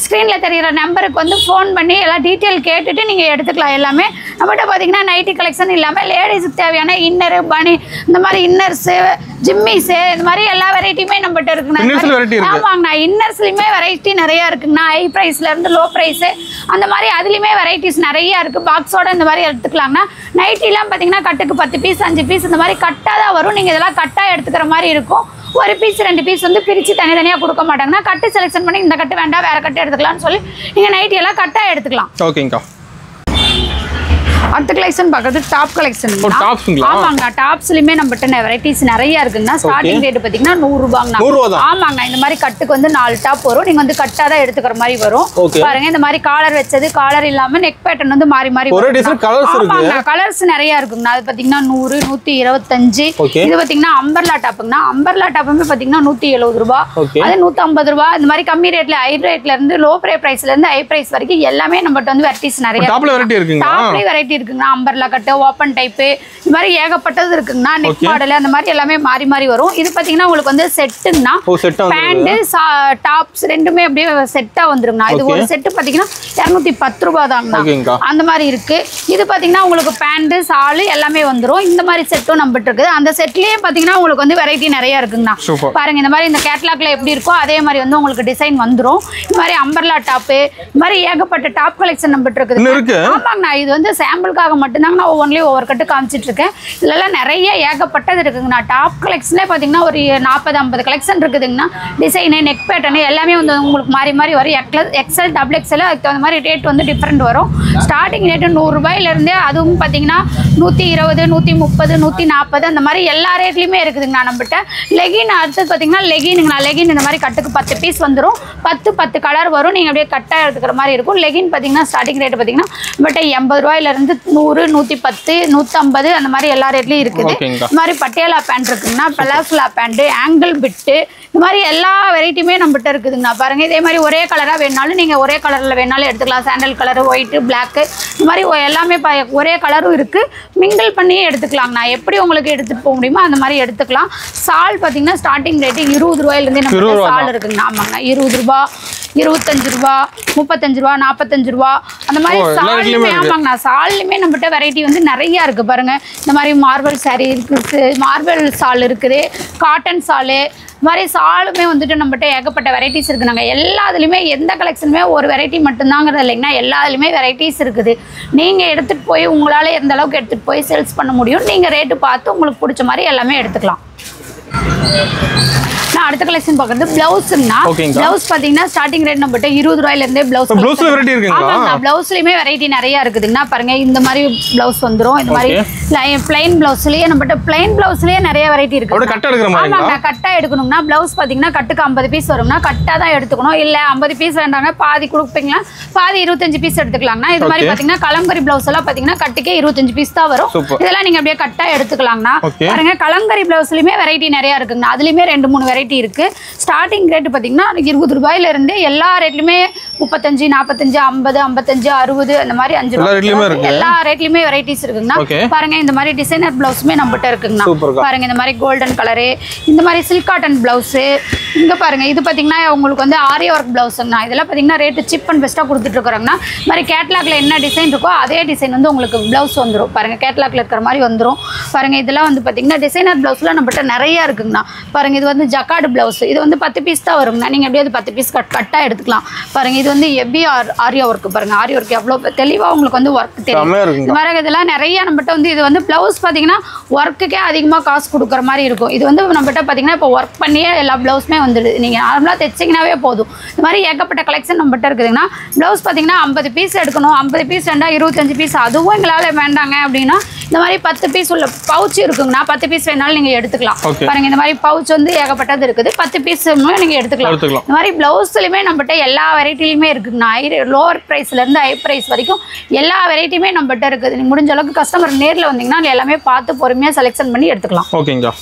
ஸ்க்ரீனில் தெரிகிற நம்பருக்கு வந்து ஃபோன் பண்ணி எல்லா டீட்டெயில் கேட்டுட்டு நீங்கள் எடுத்துக்கலாம். எல்லாமே நம்மகிட்ட பார்த்தீங்கன்னா நைட்டி கலெக்ஷன் இல்லாமல் லேடிஸுக்கு தேவையான இன்னரு, பனி, இந்த மாதிரி இன்னர்ஸு, ஜிம்மிஸு, இந்த மாதிரி எல்லா வெரைட்டியுமே நம்மகிட்ட இருக்குண்ணா. ஆமாங்கண்ணா இன்னர்ஸ்லையுமே வெரைட்டி நிறையா இருக்குங்கண்ணா. ஹை ப்ரைஸ்லேருந்து லோ ப்ரைஸு அந்த மாதிரி அதுலேயுமே வெரைட்டிஸ் நிறையா இருக்குது. பாக்ஸோட இந்த மாதிரி எடுத்துக்கலாங்கண்ணா. நைட்டிலாம் பார்த்தீங்கன்னா கட்டுக்கு 10 பீஸ் 5 பீஸ் இந்த மாதிரி கட்டாக தான் வரும். நீங்கள் இதெல்லாம் கட்டாக எடுத்துக்கிற மாதிரி இருக்கும். ஒரு பீஸ் 2 பீஸ் வந்து பிரித்து தனித்தனியாக கொடுக்க மாட்டாங்கன்னா கட்டு செலெக்ஷன் பண்ணி இந்த கட்டு வேண்டாம் வேறு கட்டு எடுத்துக்கலாம்னு சொல்லி நீங்கள் நைட்டி எல்லாம் கட்டாக எடுத்துக்கலாம். ஓகேங்கக்கா. அடுத்த கலெக்ஷன் பார்க்கறது டாப் கலெக்ஷன். ஆமாங்க, டாப்ஸ்லயுமே நம்மகிட்ட வெரைட்டிஸ் நிறைய இருக்குங்க. ஸ்டார்டிங் ரேட் பாத்தீங்கன்னா 100 ரூபாங்க. ஆமாங்க, இந்த மாதிரி கட்டுக்கு வந்து 4 டாப் வரும். நீங்க வந்து கட்டா தான் எடுத்துக்கிற மாதிரி வரும். பாருங்க, இந்த மாதிரி காலர் வச்சது, காலர் இல்லாம நெக் பேட்டர்ன் வந்து மாறி மாறி வரும். கலர்ஸ் நிறைய இருக்குங்க. அது பாத்தீங்கன்னா 100, 125. இது பாத்தீங்கன்னா அம்பர்லா டாப்புங்க. அம்பர்லா டாப்புமே பாத்தீங்கன்னா 170 ரூபாய், அது 150 ரூபாய். இந்த மாதிரி கம்மி ரேட்ல, ஹை ரேட்ல இருந்து லோ பிரைஸ்ல இருந்து ஹை பிரைஸ் வரைக்கும் எல்லாமே நம்மகிட்ட வந்து வெரைட்டிஸ் நிறைய வெரைட்டி இருக்குங்க. அம்பர்லா கட்டு, ஓப்பன் டைப், இந்த மாதிரி ஏகப்பட்டது இருக்குங்கண்ணா. நெக் மாடல் அந்த மாதிரி எல்லாமே மாறி மாறி வரும். இது பாத்தீங்கன்னா உங்களுக்கு வந்து செட்டுங்கண்ணா. பேண்ட் டாப்ஸ் ரெண்டுமே அப்படியே செட்டா வந்துருங்கண்ணா. இது ஒரு செட்டு பாத்தீங்கன்னா 210 ரூபாய் தாங்கண்ணா. அந்த மாதிரி இருக்கு. இது பாத்தீங்கன்னா உங்களுக்கு பேண்ட் சாலு எல்லாமே வந்துரும். இந்த மாதிரி செட்டும் நம்மகிட்ட இருக்குது. அந்த செட்லயே பாத்தீங்கன்னா உங்களுக்கு வந்து வெரைட்டி நிறைய இருக்குங்கண்ணா. பாருங்க, இந்த மாதிரி இந்த கேட்டலாக்ல எப்படி இருக்கோ அதே மாதிரி வந்து உங்களுக்கு டிசைன் வந்துரும். இந்த மாதிரி அம்பர்லா டாப், இந்த மாதிரி ஏகப்பட்ட டாப் கலெக்ஷன் நம்மகிட்ட இருக்குது. ஆமாங்கண்ணா, இது வந்து சாம்பிளுக்காக மட்டும்தாங்க நான் ஒவ்வொரு கட்டு காமிச்சிட்டு இருக்கேன். இதுல நிறைய ஏகப்பட்டது இருக்குங்கண்ணா. டாப் கலெக்ஷன்ல பாத்தீங்கன்னா ஒரு 40-50 கலெக்ஷன் இருக்குதுங்கண்ணா. டிசைனு, நெக் பேட்டர்னு எல்லாமே வந்து உங்களுக்கு மாறி மாறி வரும். எக்ஸல், டபுள் எக்ஸல், அதுக்கு தகுந்த மாதிரி ரேட் வந்து டிஃப்ரெண்ட் வரும். ஸ்டார்டிங் ரேட்டு 100 ரூபாயில இருந்தே அதுவும் பாத்தீங்கன்னா 120, 130, 140 அந்த மாதிரி எல்லா ரேட்லயுமே இருக்குதுங்கண்ணா நம்மகிட்ட. லெகின் அடுத்தது பாத்தீங்கன்னா லெகினுங்கண்ணா. லெகின் இந்த மாதிரி கட்டுக்கு 10 பீஸ் வந்துடும். 10 கலர் வரும். நீங்க அப்படியே கட்டா எடுத்துக்கிற மாதிரி இருக்கும். லெகின் பாத்தீங்கன்னா ஸ்டார்டிங் ரேட் பாத்தீங்கன்னா நம்மகிட்ட 80 ரூபாயில இருந்து 100, 110, 150 அந்த மாதிரி எல்லா ரேட்லயும் இருக்குது. இந்த மாதிரி பட்டியாலா பேண்ட் இருக்குங்கன்னா, பலாசுலா பேண்ட், ஆங்கிள் பிட்டு, இந்த மாதிரி எல்லா வெரைட்டியுமே நம்மகிட்ட இருக்குதுங்கண்ணா. பாருங்க, இதே மாதிரி ஒரே கலரா வேணாலும் நீங்க ஒரே கலர்ல வேணாலும் எடுத்துக்கலாம். சாண்டல் கலர், ஒயிட், பிளாக், இந்த மாதிரி எல்லாமே ஒரே கலரும் இருக்கு. மிங்கிள் பண்ணியே எடுத்துக்கலாங்கண்ணா. எப்படி உங்களுக்கு எடுத்துட்டு போக முடியுமோ அந்த மாதிரி எடுத்துக்கலாம். சால் பாத்தீங்கன்னா ஸ்டார்டிங் ரேட்டு 20 ரூபாயில இருந்து நம்ம சால் இருக்குங்கண்ணா. ஆமாங்கண்ணா, 20 ரூபாய், 25 ரூபாய், 35 ரூபாய், 45 ரூபாய் அந்த மாதிரி சால்லுமே. ஆமாங்கண்ணா, சால்லுமே நம்மகிட்ட வெரைட்டி வந்து நிறைய இருக்கு. பாருங்க, இந்த மாதிரி மார்பல் சாரி இருக்குது, மார்பல் சால் இருக்குது, காட்டன் சாலு, இந்த மாதிரி சாலுமே வந்துட்டு நம்மகிட்ட ஏகப்பட்ட வெரைட்டிஸ் இருக்கு. நாங்கள் எல்லாத்துலேயுமே எந்த கலெக்ஷனுமே ஒரு வெரைட்டி மட்டும்தாங்கிறது இல்லைங்கன்னா, எல்லாத்துலேயுமே வெரைட்டிஸ் இருக்குது. நீங்கள் எடுத்துகிட்டு போய் உங்களால் எந்த அளவுக்கு எடுத்துகிட்டு போய் சேல்ஸ் பண்ண முடியும். நீங்கள் ரேட்டு பார்த்து உங்களுக்கு பிடிச்ச மாதிரி எல்லாமே எடுத்துக்கலாம். நான் அடுத்த கலெக்ஷன் பார்க்கறது பிளவுஸ்னா. பிளவுஸ் பாத்தீங்கன்னா ஸ்டார்டிங் ரேட் நம்மகிட்ட 20 ரூபாயில இருந்தே பிளவுஸ். பிளவுஸ்ல வெரைட்டி இருக்குங்களா? ஆமாங்க, பிளவுஸ்லயுமே வெரைட்டி நிறைய இருக்குதுன்னா. பாருங்க, இந்த மாதிரி பிளவுஸ் வந்துரும். இந்த மாதிரி பிளைன் பிளவுஸ்லயே நம்மகிட்ட பிளைன் பிளவுஸ்லயே நிறைய வெரைட்டி இருக்கு. அப்படியே கட்டா எடுக்கற மாதிரி. ஆமாங்க, கட்டா எடுக்கணும்னா பிளவுஸ் பாத்தீங்கன்னா கட்டுக்கு 50 பீஸ் வரும்னா கட்டா தான் எடுத்துக்கணும். இல்ல 50 பீஸ் வேண்டாங்க, பாதி கொடுப்பீங்களா, பாதி 25 பீஸ் எடுத்துக்கலாம்னா. இது மாதிரி பாத்தீங்கன்னா கலங்கரி பிளவுஸ் எல்லாம் பாத்தீங்கன்னா கட்டுக்கே 25 பீஸ் தான் வரும். இதெல்லாம் நீங்க அப்படியே கட்டா எடுத்துக்கலாம்னா. பாருங்க, கலங்கரி பிளவுஸ்லயுமே வெரைட்டி நிறைய இருக்குங்க. அதுலயுமே 2-3 வெரைட்டி இருக்கு. ஸ்டார்டிங் ரேட் பாத்தீங்கன்னா 20 ரூபாயில இருந்து எல்லா ரேட்லயுமே 35, 45, 50, 55, 60 அந்த மாதிரி 5 ரூபாய் எல்லா ரேட்லயுமே வெரைட்டிஸ் இருக்குங்கண்ணா. பாருங்க, இந்த மாதிரி டிசைனர் பிளவுஸுமே நம்மகிட்ட இருக்குங்கண்ணா. பாருங்க, இந்த மாதிரி கோல்டன் கலரு, இந்த மாதிரி சில்க் காட்டன் பிளவுஸ். இங்க பாருங்க, இது பாத்தீங்கன்னா உங்களுக்கு வந்து ஆரி ஒர்க் பிளவுஸ்ங்கண்ணா. இதெல்லாம் பாத்தீங்கன்னா ரேட்டு சீப் அண்ட் பெஸ்டா கொடுத்துட்டு இருக்காங்கன்னா. இந்த மாதிரி கேட்லாக்ல என்ன டிசைன் இருக்கோ அதே டிசைன் வந்து உங்களுக்கு பிளவுஸ் வந்துடும். பாருங்க, கேட்லாக்ல இருக்கிற மாதிரி வந்துடும். பாருங்க, இதெல்லாம் வந்து பாத்தீங்கன்னா டிசைனர் பிளவுஸ்ல நம்மகிட்ட நிறைய இருக்குங்கண்ணா. பாருங்க, இது வந்து ஜக்கார்டு பிளவுஸ். இது வந்து 10 பீஸ் தான் வருங்கண்ணா. நீங்க அப்படியே 10 பீஸ் கட்டா எடுத்துக்கலாம். பாருங்க, இது வந்து எபி ஆரி ஒர்க். பாருங்க, ஆரி ஒர்க் எவ்வளவு தெளிவா உங்களுக்கு வந்து ஒர்க் தெரியும். இந்த மாதிரி இதெல்லாம் நிறைய நம்மகிட்ட வந்து. இது வந்து பிளவுஸ் பாத்தீங்கன்னா ஒர்க்குக்கே அதிகமா காசு கொடுக்குற மாதிரி இருக்கும். இது வந்து நம்மகிட்ட பாத்தீங்கன்னா இப்போ ஒர்க் பண்ணியே எல்லா பிளவுஸுமே வந்துடுது. நீங்க நார்மலா தைச்சிங்கனாவே போதும். இந்த மாதிரி ஏகப்பட்ட கலெக்ஷன் நம்மகிட்ட இருக்குதுங்கன்னா. பிளவுஸ் பாத்தீங்கன்னா 50 பீஸ் எடுக்கணும். 50 பீஸ் வேண்டா, 25 பீஸ் அதுவும் எங்களால வேண்டாங்க அப்படின்னா இந்த மாதிரி 10 பீஸ் உள்ள பவுச் இருக்குங்கண்ணா. 10 பீஸ் வேணாலும் நீங்க எடுத்துக்கலாம். பாருங்க, இந்த மாதிரி பவுச் வந்து ஏகப்பட்டது இருக்குது. 10 பீஸ் நீங்க எடுத்துக்கலாம். இந்த மாதிரி பிளவுஸ்லயுமே நம்மகிட்ட எல்லா வெரைட்டிலுமே இருக்குங்கண்ணா. லோவர் பிரைஸ்ல இருந்து ஹை பிரைஸ் வரைக்கும் எல்லா வெரைட்டியுமே நம்மகிட்ட இருக்குது. நீங்க முடிஞ்ச அளவுக்கு கஸ்டமர் நேர்ல வந்தீங்கன்னா எல்லாமே பார்த்து பொறுமையா செலக்ஷன் பண்ணி எடுத்துக்கலாம். ஓகேங்க.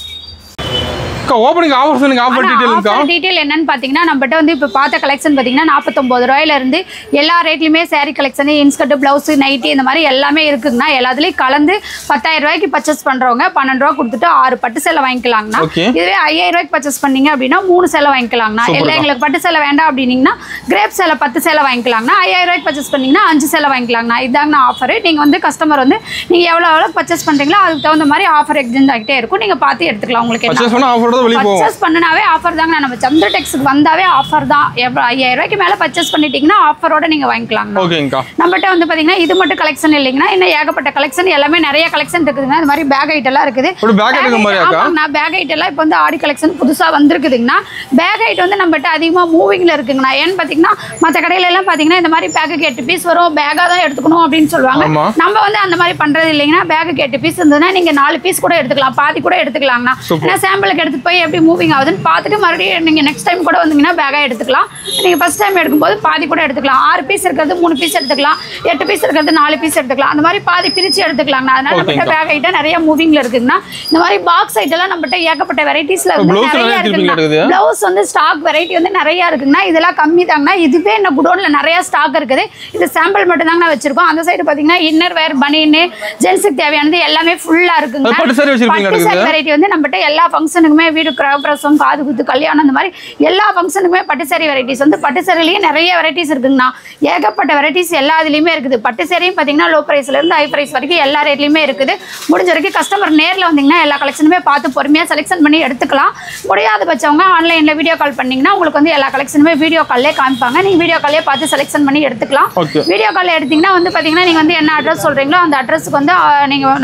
ஓபனிங் ஆஃபர்ஸ் நீங்க ஆஃபர் டீடைல் இருக்கா? டீடைல் என்னன்னு பாத்தீங்கன்னா நம்மகிட்ட வந்து இப்ப பார்த்த கலெக்ஷன் பாத்தீங்கன்னா 49 ரூபாயில இருந்து எல்லா ரேட்லயுமே saree collection, inskirt, blouse, nightie இந்த மாதிரி எல்லாமே இருக்குங்கண்ணா. எல்லாத்துலயும் கலந்து 10,000 ரூபாய்க்கு பர்ச்சேஸ் பண்றவங்க 12 ரூபாய் கொடுத்துட்டு 6 பட்டு சேலை வாங்கிக்கலாங்கண்ணா. இதுவே 5,000 ரூபாய்க்கு பர்ச்சேஸ் பண்ணீங்க அப்படின்னா 3 சேலை வாங்கிக்கலாங்கண்ணா. இல்ல எங்களுக்கு பட்டு சேலை வேண்டாம் அப்படின்னீங்கன்னா கிரேப் சேலை 10 சேலை வாங்கிக்கலாங்கண்ணா. 5,000 ரூபாய்க்கு பர்ச்சேஸ் பண்ணீங்கன்னா 5 சேலை வாங்கிக்கலாங்கண்ணா. இதாங்கண்ணா ஆஃபர். நீங்க வந்து கஸ்டமர் வந்து நீங்க எவ்வளவு பர்ச்சேஸ் பண்றீங்களோ அதுக்கு தகுந்த மாதிரி ஆஃபர் எக்ஸ்சேஞ்ச் ஆகிட்டே இருக்கும். நீங்க பார்த்து எடுத்துக்கலாம். உங்களுக்கு பண்றது வெளிய போகும். பர்ச்சேஸ் பண்ணனாவே ஆஃபர் தாங்க. நம்ம சந்திரடெக்ஸ்க்கு வந்தாவே ஆஃபர் தான். 5000 ரூபாய்க்கு மேல பர்ச்சேஸ் பண்ணிட்டீங்கன்னா ஆஃபரோட நீங்க வாங்கிக்கலாம். ஓகேங்கா. நம்மகிட்ட வந்து பாத்தீங்கன்னா இது மட்டும் கலெக்ஷன் இல்லைங்கன்னா இன்னும் ஏகப்பட்ட கலெக்ஷன் எல்லாமே நிறைய கலெக்ஷன் இருக்குதுங்க. இந்த மாதிரி பேக் ஐட்டம் எல்லாம் இருக்குது. ஒரு பேக் ஐட்டம் மாதிரி அக்கா. நான் பேக் ஐட்டம் எல்லாம் இப்போ வந்து ஆடி கலெக்ஷன் புதுசா வந்திருக்குதுங்கன்னா பேக் ஐட்டம் வந்து நம்மகிட்ட அதிகமா மூவிங்ல இருக்குங்கண்ணா. ஏன்னு பாத்தீங்கன்னா மற்ற கடையில எல்லாம் பாத்தீங்கன்னா இந்த மாதிரி பேக்கு 8 பீஸ் வரும், பேக்கா தான் எடுத்துக்கணும் அப்படின்னு சொல்லுவாங்க. நம்ம வந்து அந்த மாதிரி பண்றது இல்லைங்கன்னா பேக்கு 8 பீஸ் இருந்ததுன்னா நீங்க 4 பீஸ் கூட எடுத்துக்கலாம், பாதி கூட எடுத்துக்கலாங்கண்ணா. ஏன்னா சாம்பிளுக்கு எடுத்து போய் எப்படி மூவிங் ஆகுதுன்னு பார்த்துட்டு மறுபடியும் நீங்க நெக்ஸ்ட் டைம் கூட வந்தீங்கன்னா பேக்கா எடுத்துக்கலாம். நீங்க ஃபர்ஸ்ட் டைம் எடுக்கும்போது பாதி கூட எடுத்துக்கலாம். 6 பீஸ் இருக்கிறது 3 பீஸ் எடுத்துக்கலாம், 8 பீஸ் இருக்கிறது 4 பீஸ் எடுத்துக்கலாம். அந்த மாதிரி பாதி பிரிச்சு எடுத்துக்கலாங்கண்ணா. அதனால நம்மகிட்ட பேக் ஐட்டம் நிறைய மூவிங்ல இருக்குங்கண்ணா. இந்த மாதிரி பாக்ஸ் ஐட்டம் எல்லாம் நம்மகிட்ட ஏகப்பட்ட வெரைட்டிஸ்ல நிறைய இருக்குங்க. பிளவுஸ் வந்து ஸ்டாக் வெரைட்டி வந்து நிறைய இருக்குங்கண்ணா. இதெல்லாம் கம்மி தாங்கண்ணா. இதுவே இந்த குடோன்ல நிறைய ஸ்டாக் இருக்குது. இது சாம்பிள் மட்டும் தாங்கண்ணா வச்சிருக்கோம். அந்த சைடு பாத்தீங்கன்னா இன்னர் வேர், பனியன், ஜென்ஸுக்கு தேவையானது எல்லாமே ஃபுல்லா இருக்குங்க. பட்டு சாரி வெரைட்டி வந்து நம்மகிட்ட எல்லா ஃபங்க்ஷனுக்குமே, வீடு கிரகப்பிரசவம், காது குத்து, கல்யாணம், அந்த மாதிரி எல்லா ஃபங்க்ஷனுக்குமே பட்டு சாரி வெரைட்டிஸ் வந்து பட்டு சாரிலேயே நிறைய வெரைட்டிஸ் இருக்குங்கண்ணா. ஏகப்பட்ட வெரைட்டிஸ் எல்லா இதுலையுமே இருக்குது. பட்டு சாரியும் பார்த்தீங்கன்னா லோ ப்ரைஸ்ல இருந்து ஹை ப்ரைஸ் வரைக்கும் எல்லா ரேட்லையுமே இருக்குது. முடிஞ்ச வரைக்கும் கஸ்டமர் நேரில் வந்தீங்கன்னா எல்லா கலெக்ஷனுமே பார்த்து பொறுமையாக செலெக்ஷன் பண்ணி எடுத்துக்கலாம். முடியாத பட்சவங்க ஆன்லைனில் வீடியோ கால் பண்ணிங்கன்னா உங்களுக்கு வந்து எல்லா கலெக்ஷனுமே வீடியோ கால்லே காமிப்பாங்க. நீங்கள் வீடியோ கால்லே பார்த்து செலெக்ஷன் பண்ணி எடுத்துக்கலாம். வீடியோ காலில் எடுத்தீங்கன்னா வந்து பார்த்தீங்கன்னா நீங்கள் வந்து என்ன அட்ரஸ் சொல்கிறீங்களோ அந்த அட்ரஸுக்கு வந்து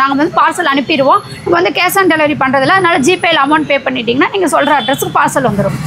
நாங்கள் வந்து பார்சல் அனுப்பிடுவோம். இப்போ வந்து கேஷ் ஆன் டெலிவரி பண்ணுறதில்ல. அதனால ஜிபேயில் அமௌண்ட் பே பண்ணிட்டீங்கன்னா நீங்கள் சொல்கிற அட்ரஸுக்கு பார்சல் வந்துடும்.